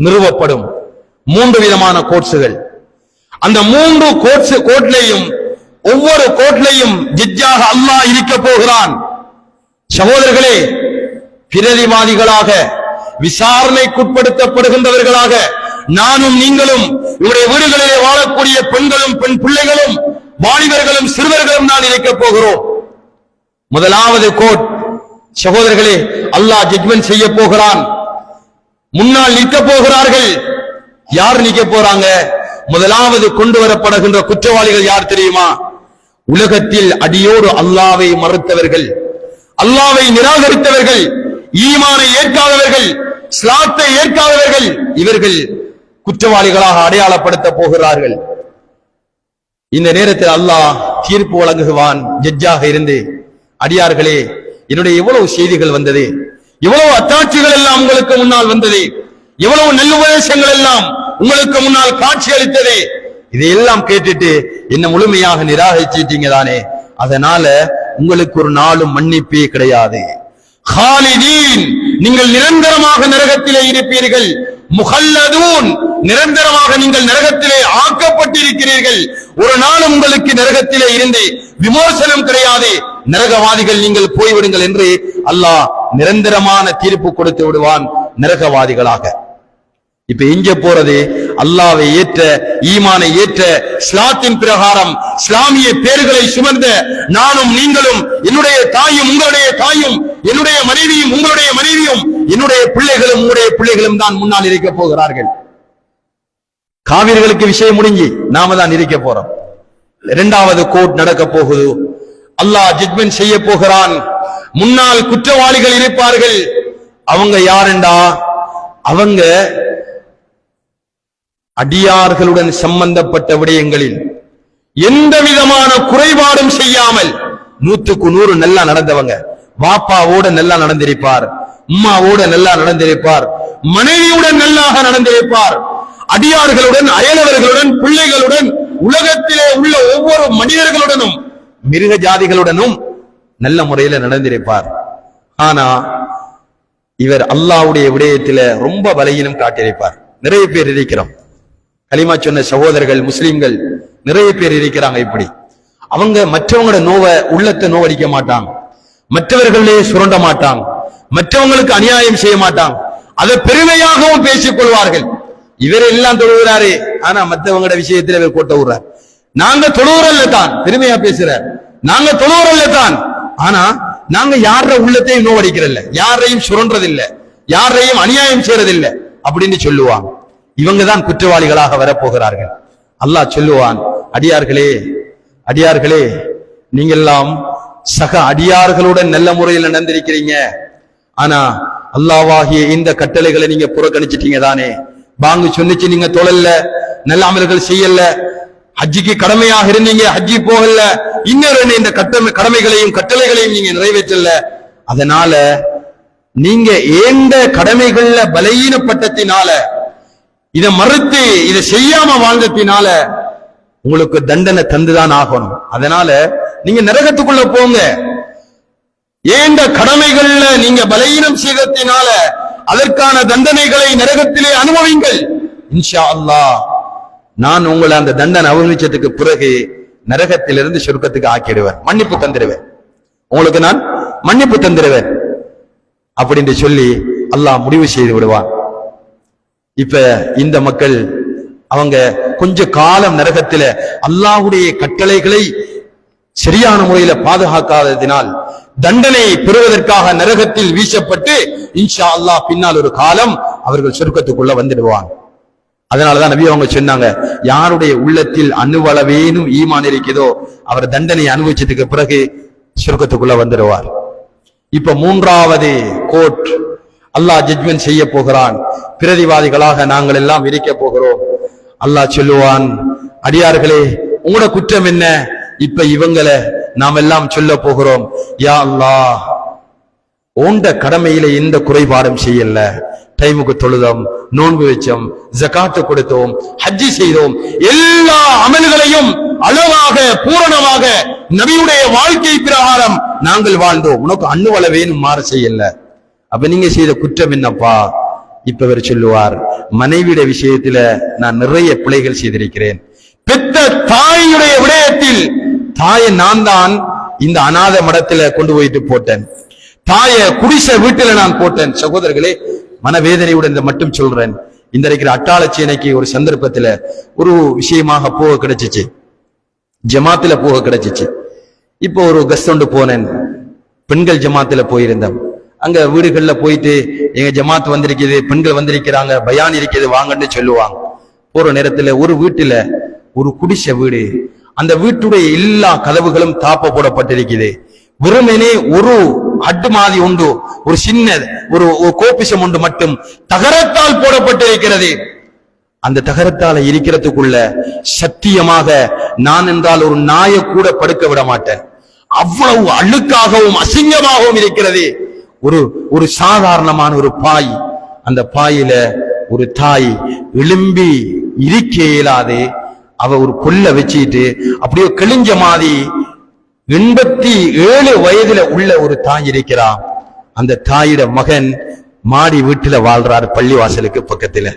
நிறுவப்படும். 3 விதமான கோட்ஸ்கள். அந்த 3 கோட்லையும் ஒவ்வொரு கோட்லையும் ஜட்ஜாக அல்லாஹ் இருக்க போகிறான். சகோதரர்களே, பிரதிவாதிகளாக விசாரணைக்குட்படுத்தப்படுகின்றவர்களாக நானும் நீங்களும் இவருடைய வீடுகளிலே வாழக்கூடிய பெண்களும் பெண் பிள்ளைகளும் வாலிபர்களும் சிறுவர்களும் தான் இருக்க போகிறோம். முதலாவது கோட் சகோதரர்களே, அல்லாஹ் ஜட்ஜ்மென்ட் செய்ய போகிறான். முன்னால் நிற்க போகிறார்கள். யார் நிற்க போறாங்க? முதலாவது கொண்டு வரப்படுகின்ற குற்றவாளிகள் யார் தெரியுமா? உலகத்தில் அடியோடு அல்லாஹ்வை மறுத்தவர்கள், அல்லாஹ்வை நிராகரித்தவர்கள், ஈமானை ஏற்காதவர்கள், இஸ்லாத்தை ஏற்காதவர்கள், இவர்கள் குற்றவாளிகளாக அடையாளப்படுத்த போகிறார்கள். இந்த நேரத்தில் அல்லாஹ் தீர்ப்பு வழங்குவான். ஜட்ஜாக இருந்து, அடியார்களே, என்னுடைய எவ்வளவு செய்திகள் வந்தது, எவ்வளவு அத்தாட்சிகள் எல்லாம் உங்களுக்கு முன்னால் வந்தது, எவ்வளவு நல்லுபதேசங்கள் எல்லாம் உங்களுக்கு முன்னால் காட்சி அளித்தது, இதையெல்லாம் கேட்டுட்டு என்ன முழுமையாக நிராகரிச்சிட்டீங்க தானே, அதனால உங்களுக்கு ஒரு நாளும் மன்னிப்பே கிடையாது. காலிதீன், நீங்கள் நிரந்தரமாக நரகத்திலே இருப்பீர்கள். முஹல்லதூன், நிரந்தரமாக நீங்கள் நரகத்திலே ஆக்கப்பட்டிருக்கிறீர்கள். ஒரு நாள் உங்களுக்கு நரகத்திலே இருந்து விமோசனம் கிடையாது. நரகவாதிகள் நீங்கள் போய்விடுங்கள் என்று அல்லாஹ் நிரந்தரமான தீர்ப்பு கொடுத்து விடுவான் நரகவாதிகளாக. இப்ப எங்க போறது? அல்லாஹ்வை ஏற்ற, ஈமானை ஏற்ற, இஸ்லாத்தின் பிரகாரம் இஸ்லாமிய பேர்களை சுமந்த நானும் நீங்களும், என்னுடைய தாயும் உங்களுடைய தாயும், என்னுடைய மனைவியும் உங்களுடைய மனைவியும், என்னுடைய பிள்ளைகளும் உங்களுடைய பிள்ளைகளும் தான் முன்னால் இருக்க போகிறார்கள். காவிர்களுக்கு விஷயம் முடிஞ்சு நாம தான் இருக்க போறோம். இரண்டாவது கோர்ட் நடக்க போகுது. அல்லாஹ் ஜட்ஜ்மென்ட் செய்ய போகிறான். முன்னால் குற்றவாளிகள் இருப்பார்கள். அவங்க யாருண்டா? அவங்க அடியார்களுடன் சம்பந்தப்பட்ட விடயங்களில் எந்த விதமான குறைபாடும் செய்யாமல் 100க்கு 100 நல்லா நடந்தவங்க. வாப்பாவோட நல்லா நடந்திருப்பார், உம்மாவோட நல்லா நடந்திருப்பார், மனைவியுடன் நல்லாக நடந்திருப்பார், அடியார்களுடன், அயலவர்களுடன், பிள்ளைகளுடன், உலகத்திலே உள்ள ஒவ்வொரு மனிதர்களுடனும், மிருக ஜாதிகளுடனும் நல்ல முறையில நடந்திருப்பார். ஆனா இவர் அல்லாஹ்வுடைய விடயத்தில ரொம்ப பலகீனம் காட்டியிருப்பார். நிறைய பேர் இருக்கிறோம், கலிமா சொன்ன சகோதரர்கள் முஸ்லிம்கள் நிறைய பேர் இருக்கிறாங்க. இப்படி அவங்க மற்றவங்களோட உள்ளத்தை நோவடிக்க மாட்டாங்க, மற்றவர்களே சுரண்ட மாட்டாங்க, மற்றவங்களுக்கு அநியாயம் செய்ய மாட்டாங்க, அதை பெருமையாகவும் பேசிக் கொள்வார்கள். இவர் எல்லாம் தொழுகிறாரு, ஆனா மற்றவங்களோட விஷயத்தில் இவர் கோட்ட விடுறார். நாங்க தொழுகிறல்ல தான், பெருமையா பேசுறார். நாங்க தொழுகிறல்ல தான், ஆனா நாங்க யார உள்ளத்தையும் நோவடிக்கிறல்ல, யாரையும் சுரண்டதில்லை, யாரையும் அநியாயம் செய்யறதில்லை அப்படின்னு சொல்லுவாங்க. இவங்க தான் குற்றவாளிகளாக வரப்போகிறார்கள். அல்லாஹ் சொல்லுவான், அடியார்களே, அடியார்களே, நீங்க எல்லாம் சக அடியார்களுடன் நல்ல முறையில் நடந்திருக்கிறீங்க. ஆனா அல்லாஹ்வாகிய இந்த கட்டளைகளை நீங்க புறக்கணிச்சிட்டீங்க தானே. பாங்கு சொன்னிச்சு நீங்க தொழல்ல, நல்ல அமல்கள் செய்யல, ஹஜ்ஜிக்கு கடமையாக இருந்தீங்க, ஹஜ்ஜி போகல, இன்னொரு இந்த கடமைகளையும் கட்டளைகளையும் நீங்க நிறைவேற்றல. அதனால நீங்க ஏந்த கடமைகள்ல பலகீனப்பட்டத்தினால, இதை மறுத்து இதை செய்யாம வாழ்ந்ததினால உங்களுக்கு தண்டனை தந்துதான் ஆகணும். அதனால நீங்க நரகத்துக்குள்ள போங்க. ஏந்த கடமைகள்ல நீங்க பலகீனம் செய்ததினால அதற்கான தண்டனைகளை நரகத்திலே அனுபவிங்கள். இன்ஷா அல்லாஹ் நான் உங்களை அந்த தண்டனை அனுபவிச்சதுக்கு பிறகு நரகத்திலிருந்து சொர்க்கத்துக்கு ஆக்கிடுவேன், மன்னிப்பு தந்துடுவேன், உங்களுக்கு நான் மன்னிப்பு தந்துடுவேன் அப்படின்னு சொல்லி அல்லாஹ் முடிவு செய்து விடுவான். இப்ப இந்த மக்கள் அவங்க கொஞ்ச காலம் நரகத்தில அல்லாஹ்வுடைய கட்டளைகளை சரியான முறையில பாதுகாக்காததினால் தண்டனை பெறுவதற்காக நரகத்தில் வீசப்பட்டு இன்ஷா அல்லாஹ் பின்னால் ஒரு காலம் அவர்கள் சொர்க்கத்துக்குள்ள வந்துடுவாங்க. அதனாலதான் நபி அவங்க சொன்னாங்க, யாருடைய உள்ளத்தில் அணுவளவேனும் ஈமான் இருக்கிறதோ அவர் தண்டனை அனுபவிச்சதுக்கு பிறகு சொர்க்கத்துக்குள்ள வந்துடுவார். இப்ப மூன்றாவது கோர்ட், அல்லாஹ் ஜட்ஜ்மென்ட் செய்ய போகிறான். பிரதிவாதிகளாக நாங்கள் எல்லாம் இருக்க போகிறோம். அல்லாஹ் சொல்லுவான், அடியார்களே, உங்களோட குற்றம் என்ன? இப்ப இவங்களை நாம் எல்லாம் சொல்ல போகிறோம், யா அல்லாஹ், உண்ட கடமையில எந்த குறைபாடும் செய்யல, டைமுக்கு தொழுதோம், நோன்பு வச்சோம், ஜகாத்து கொடுத்தோம், ஹஜ்ஜி செய்தோம். எல்லா அமல்களையும் அளவாக பூரணமாக நபியுடைய வாழ்க்கை பிரகாரம் நாங்கள் வாழ்ந்தோம். உனக்கு அண்ணுவள வேணும் மாற செய்யல. அப்ப நீங்க செய்த குற்றம் என்னப்பா? இப்ப இவர் சொல்லுவார், மனைவியுடைய விஷயத்துல நான் நிறைய பிழைகள் செய்திருக்கிறேன். பெத்த தாயுடைய விடயத்தில் தாயை நான் தான் இந்த அநாத மடத்துல கொண்டு போயிட்டு போட்டேன். தாய குடிசை வீட்டுல நான் போட்டேன். சகோதரர்களே, மனவேதனையுடன் இந்த மட்டும் சொல்றேன். இந்த இருக்கிற அட்டாளச்சேனைக்கு ஒரு சந்தர்ப்பத்துல ஒரு விஷயமாக போக கிடைச்சிச்சு, ஜமாத்துல போக கிடைச்சிச்சு. இப்போ ஒரு கஸ்ட் போனேன், பெண்கள் ஜமாத்துல போயிருந்தேன். அங்க வீடுகள்ல போயிட்டு எங்க ஜமாத் வந்திருக்குது, பெண்கள் வந்திருக்கிறாங்க, பயான் இருக்குது வாங்கன்னு சொல்லுவாங்க. போற நேரத்துல ஒரு வீட்டுல ஒரு குடிசை வீடு, அந்த வீட்டுடைய எல்லா கதவுகளும் தாப்ப போடப்பட்டிருக்குது. வெறுமனே ஒரு அட்டு மாதிரி உண்டு, ஒரு சின்ன ஒரு கோபிசம் உண்டு மட்டும் தகரத்தால் போடப்பட்டிருக்கிறது. அந்த தகரத்தால இருக்கிறதுக்குள்ள சத்தியமாக நான் என்றால் ஒரு நாயை கூட படுக்க விட மாட்டேன். அவ்வளவு அழுக்காகவும் அசிங்கமாகவும் இருக்கிறது. ஒரு சாதாரணமான ஒரு பாய், அந்த பாயில ஒரு தாய் எழும்பி இருக்க இயலாது. அவ ஒரு புல்ல வச்சுட்டு அப்படியே கிழிஞ்ச மாதிரி 87 வயதுல உள்ள ஒரு தாய் இருக்கிறா. அந்த தாயிட மகன் மாடி வீட்டுல வாழ்றார், பள்ளிவாசலுக்கு பக்கத்துல.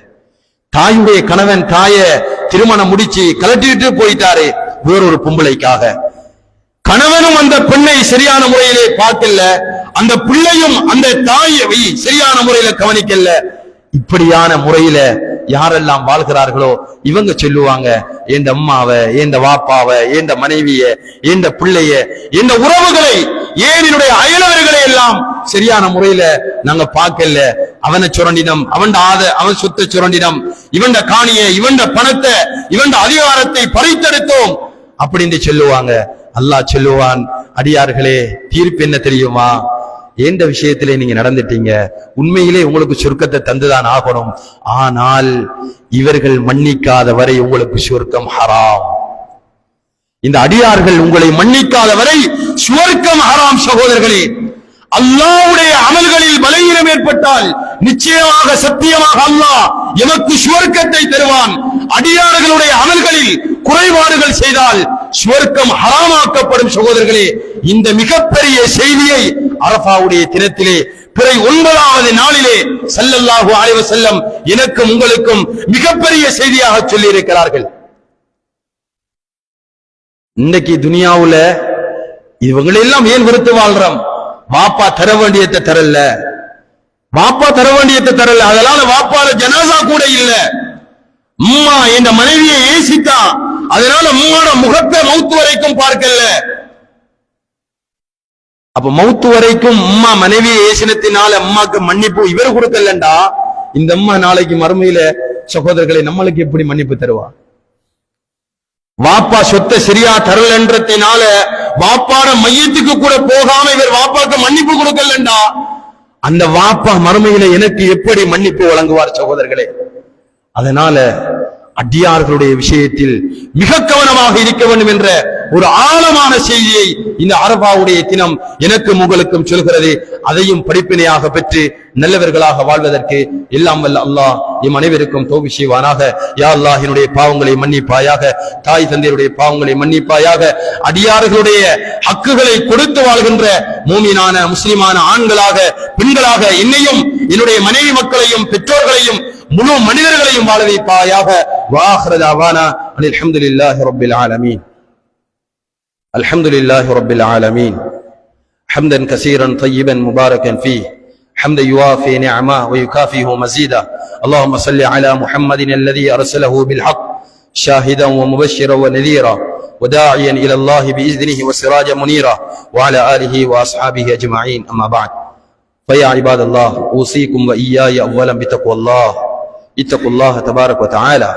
தாயுடைய கணவன் தாய திருமணம் முடிச்சு கலட்டிட்டு போயிட்டாரு வேறொரு பொம்பளைக்காக. கணவனும் அந்த பெண்ணை சரியான முறையிலே பார்க்கல, அந்த பிள்ளையும் அந்த தாயை சரியான முறையில கவனிக்கல. இப்படியான முறையில யாரெல்லாம் வாழ்கிறார்களோ இவங்க சொல்லுவாங்க, எந்த அம்மாவை, எந்த வாப்பாவை, எந்த மனைவிய, எந்த பிள்ளைய, எந்த உறவுகளை, ஏன் என்னுடைய அயலவர்களை எல்லாம் சரியான முறையில நாங்க பார்க்கல. அவனை சுரண்டினம், அவன் சொத்தை சுரண்டினம், இவன் காணிய, இவன் பணத்தை, இவன் அதிகாரத்தை பறித்தெடுத்தோம் அப்படின்னு சொல்லுவாங்க. அல்லாஹ் சொல்லுவான், அடியார்களே தீர்ப்பு என்ன தெரியுமா? எந்த விஷயத்திலே நீங்க நடந்துட்டீங்க, உண்மையிலே உங்களுக்கு சொர்க்கத்தை தந்துதான் ஆகணும். ஆனால் இவர்கள் மன்னிக்காத வரை உங்களுக்கு சொர்க்கம் ஹராம். இந்த அடியார்கள் உங்களை மன்னிக்காத வரை சொர்க்கம் ஹராம். சகோதரர்களே, அல்லாஹ்வுடைய அமல்களில் பலவீனம் ஏற்பட்டால் நிச்சயமாக சத்தியமாக அல்லாஹ் எமக்கு சுவர்க்கத்தை தருவான். அடியார்களுடைய அமல்களில் குறைபாடுகள் செய்தால் சுவர்க்கம் ஹராமாக்கப்படும். சகோதரர்களே, இந்த மிகப்பெரிய செய்தியை அரஃபாவுடைய தினத்திலே பிறை 9வது நாளிலே ஸல்லல்லாஹு அலைஹி வஸல்லம் எனக்கும் உங்களுக்கும் மிகப்பெரிய செய்தியாக சொல்லி இருக்கிறார்கள். இன்னைக்கு துனியாவுல இவங்களெல்லாம் ஏன் வெறுத்து வாழ்றோம்? வாப்பா தர வேண்டியத்தை தரல, வாப்பா தர வேண்டியத்தை தரல, அதனால வாப்பால ஜனாசா கூட இல்ல. அம்மா என்ற மனைவியை ஏசித்தா, அதனால அம்மாவோட முகத்தை மௌத்து வரைக்கும் பார்க்கல. அப்ப மௌத்து வரைக்கும் அம்மா மனைவியை ஏசினத்தினால அம்மாக்கு மன்னிப்பு இவர் கொடுக்கலண்டா, இந்த அம்மா நாளைக்கு மறுமையில சகோதரர்களை நம்மளுக்கு எப்படி மன்னிப்பு தருவா? வாப்பா சொத்தை சரியா தரலன்றதுனால வாப்பாட மையத்துக்கு கூட போகாம இவர் வாப்பாக்கு மன்னிப்பு கொடுக்கலண்டா, அந்த வாப்பா மறுமையில எனக்கு எப்படி மன்னிப்பு வழங்குவார்? சகோதரர்களே, அதனால அடியார்களுடைய விஷயத்தில் மிக கவனமாக இருக்க வேண்டும் என்ற ஒரு ஆழமான செய்தியை இந்த அரபாவுடைய தினம் எனக்கும் உங்களுக்கும் சொல்கிறது. அதையும் படிப்பினையாக பெற்று நல்லவர்களாக வாழ்வதற்கு எல்லாம் வல்ல அல்லாஹ் எம் அனைவருக்கும் தௌஃபீக் செய்வானாக. யா அல்லாஹ், என்னுடைய பாவங்களை மன்னிப்பாயாக, தாய் தந்தையருடைய பாவங்களை மன்னிப்பாயாக, அடியார்களுடைய ஹக்குகளை கொடுத்து வாழ்கின்ற மூமினான முஸ்லிமான ஆண்களாக பெண்களாக என்னையும் என்னுடைய மனைவி மக்களையும் பெற்றோர்களையும் முழு மனிதர்களையும் வாழ வைப்பாயாக. வாஹிரு தஅவானா அல்ஹம்துலில்லாஹி ரப்பில் ஆலமீன். அல்ஹம்துலில்லாஹி ரப்பில் ஆலமீன். ஹம்தன் கஸீரன் طيبا مباركا فيه حمدا يوافي نعمه ويكافئه مزيدا. اللهم صل على محمد الذي ارسله بالحق شاهدا ومبشرا ونذيرا وداعيا الى الله باذنه وسراجا منيرا وعلى اله واصحابه اجمعين. اما بعد، فيا عباد الله، اوصيكم واياي اولا بتقوى الله. اتقوا الله تبارك وتعالى،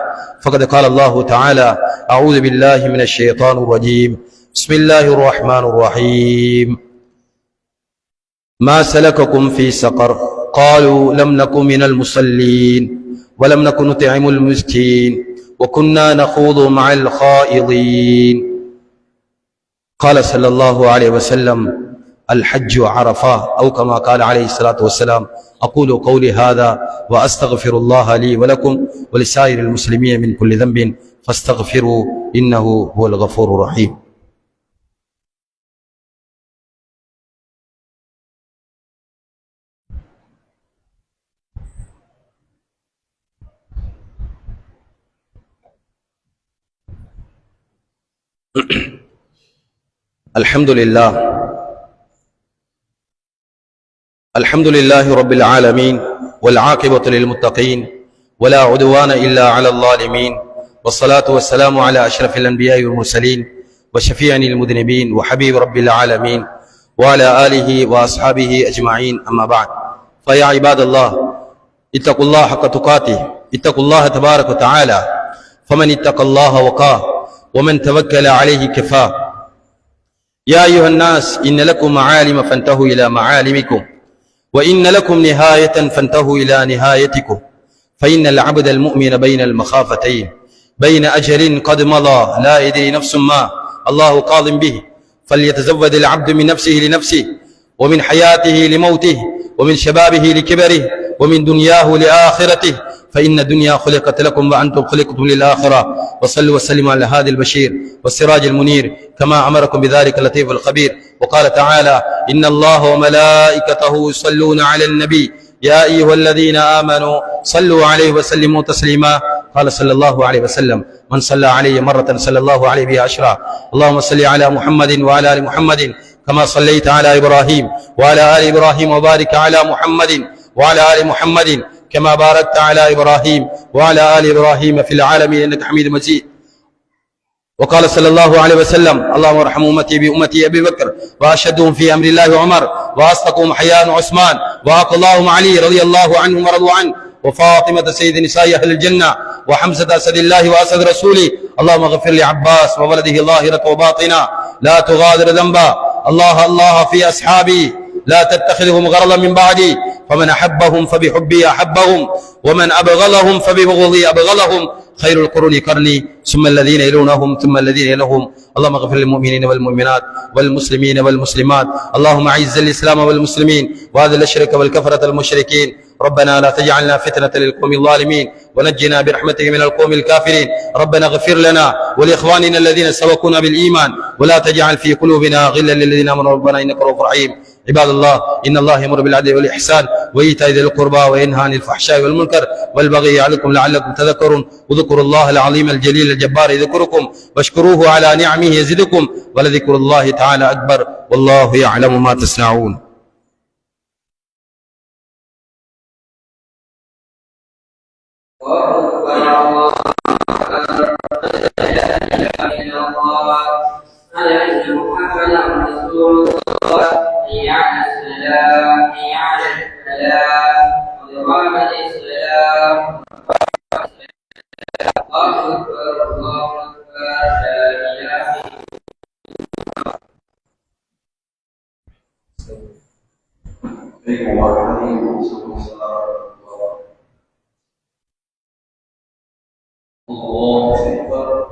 فقد قال الله تعالى: اعوذ بالله من الشيطان الرجيم، بسم الله الرحمن الرحيم. ما سلككم في سقر؟ قالوا لم نكن من المصلين ولم نكن نطعم المسكين وكنا نخوض مع الخائضين. قال صلى الله عليه وسلم: الحج عرفة أو كما قال عليه الصلاة والسلام. أقول قولي هذا وأستغفر الله لي ولكم ولسائر المسلمين من كل ذنب فاستغفروا إنه هو الغفور الرحيم. الحمد لله رب العالمين والعاقبة للمتقين ولا عدوان إلا على الظالمين والصلاة والسلام على أشرف الأنبياء والمرسلين وشفيع المذنبين وحبيب رب العالمين وعلى آله وأصحابه أجمعين. أما بعد، فيا عباد الله اتقوا الله حق تقاته، اتقوا الله تبارك وتعالى، فمن اتقى الله وقاه ومن توكل عليه كفاه. يا أيها الناس إن لكم معالم فانتهوا إلى معالمكم، وإن لكم نهاية فانتهوا إلى نهايتكم، فإن العبد المؤمن بين المخافتين، بين أجل قد مضى لا يدري نفس ما الله قاض به، فليتزود العبد من نفسه لنفسه، ومن حياته لموته، ومن شبابه لكبره، ومن دنياه لآخرته، فإن الدنيا خلقت لكم وأنتم خلقتم للآخرة. وصلوا وسلموا على هذا البشير والسراج المنير كما أمركم بذلك اللطيف الخبير. وقال تعالى: إن الله وملائكته يصلون على النبي يا أيها الذين آمنوا صلوا عليه وسلموا تسليما. قال صلى الله عليه وسلم: من صلى عليه مرة صلى الله عليه بها عشرا. اللهم صل على محمد وعلى آل محمد كما صليت على إبراهيم وعلى آل إبراهيم، وبارك على محمد وعلى آل محمد كما باركت على إبراهيم وعلى آل إبراهيم في العالمين إنك حميد مجيد. وقال صلى الله عليه وسلم: اللهم ارحم أمتي بأمتي أبي بكر، وأشهدهم في أمر الله عمر، وأصدقهم حياء عثمان، وأقضاهم علي رضي الله عنهم ورضوا عنه، وفاطمة سيد نساء أهل الجنة، وحمزة أسد الله وأسد رسوله. اللهم اغفر لعباس وولده ظاهرة وباطنا، لا تغادر ذنبا. الله الله في أصحابي، لا تتخذهم غرضا من بعدي، فمن أحبهم فبحبي أحبهم، ومن أبغضهم فببغضي أبغضهم. خير القرون قرني، ثم الذين يلونهم، ثم الذين يلونهم. اللهم اغفر للمؤمنين والمؤمنات والمسلمين والمسلمات. اللهم أعز الإسلام والمسلمين، وأذل الشرك والكفرة المشركين. ربنا لا تجعلنا فتنة للقوم الظالمين، ونجنا برحمتك من القوم الكافرين. ربنا اغفر لنا ولإخواننا الذين سبقونا بالإيمان، ولا تجعل في قلوبنا غلا للذين آمنوا ربنا إنك رؤوف رحيم. عباد الله، إن الله يأمر بالعدل والإحسان وإيتاء ذي القربى وينهى عن الفحشاء والمنكر والبغي يعظكم لعلكم تذكرون. واذكروا الله العظيم الجليل الجبار يذكركم، واشكروه على نعمه يزدكم، ولذكر الله تعالى أكبر، والله يعلم ما تصنعون. حي على السلام، حي على الفلاح، قد قامت الصلاة. الله أكبر، الله أكبر، لا إله إلا الله. الله أكبر.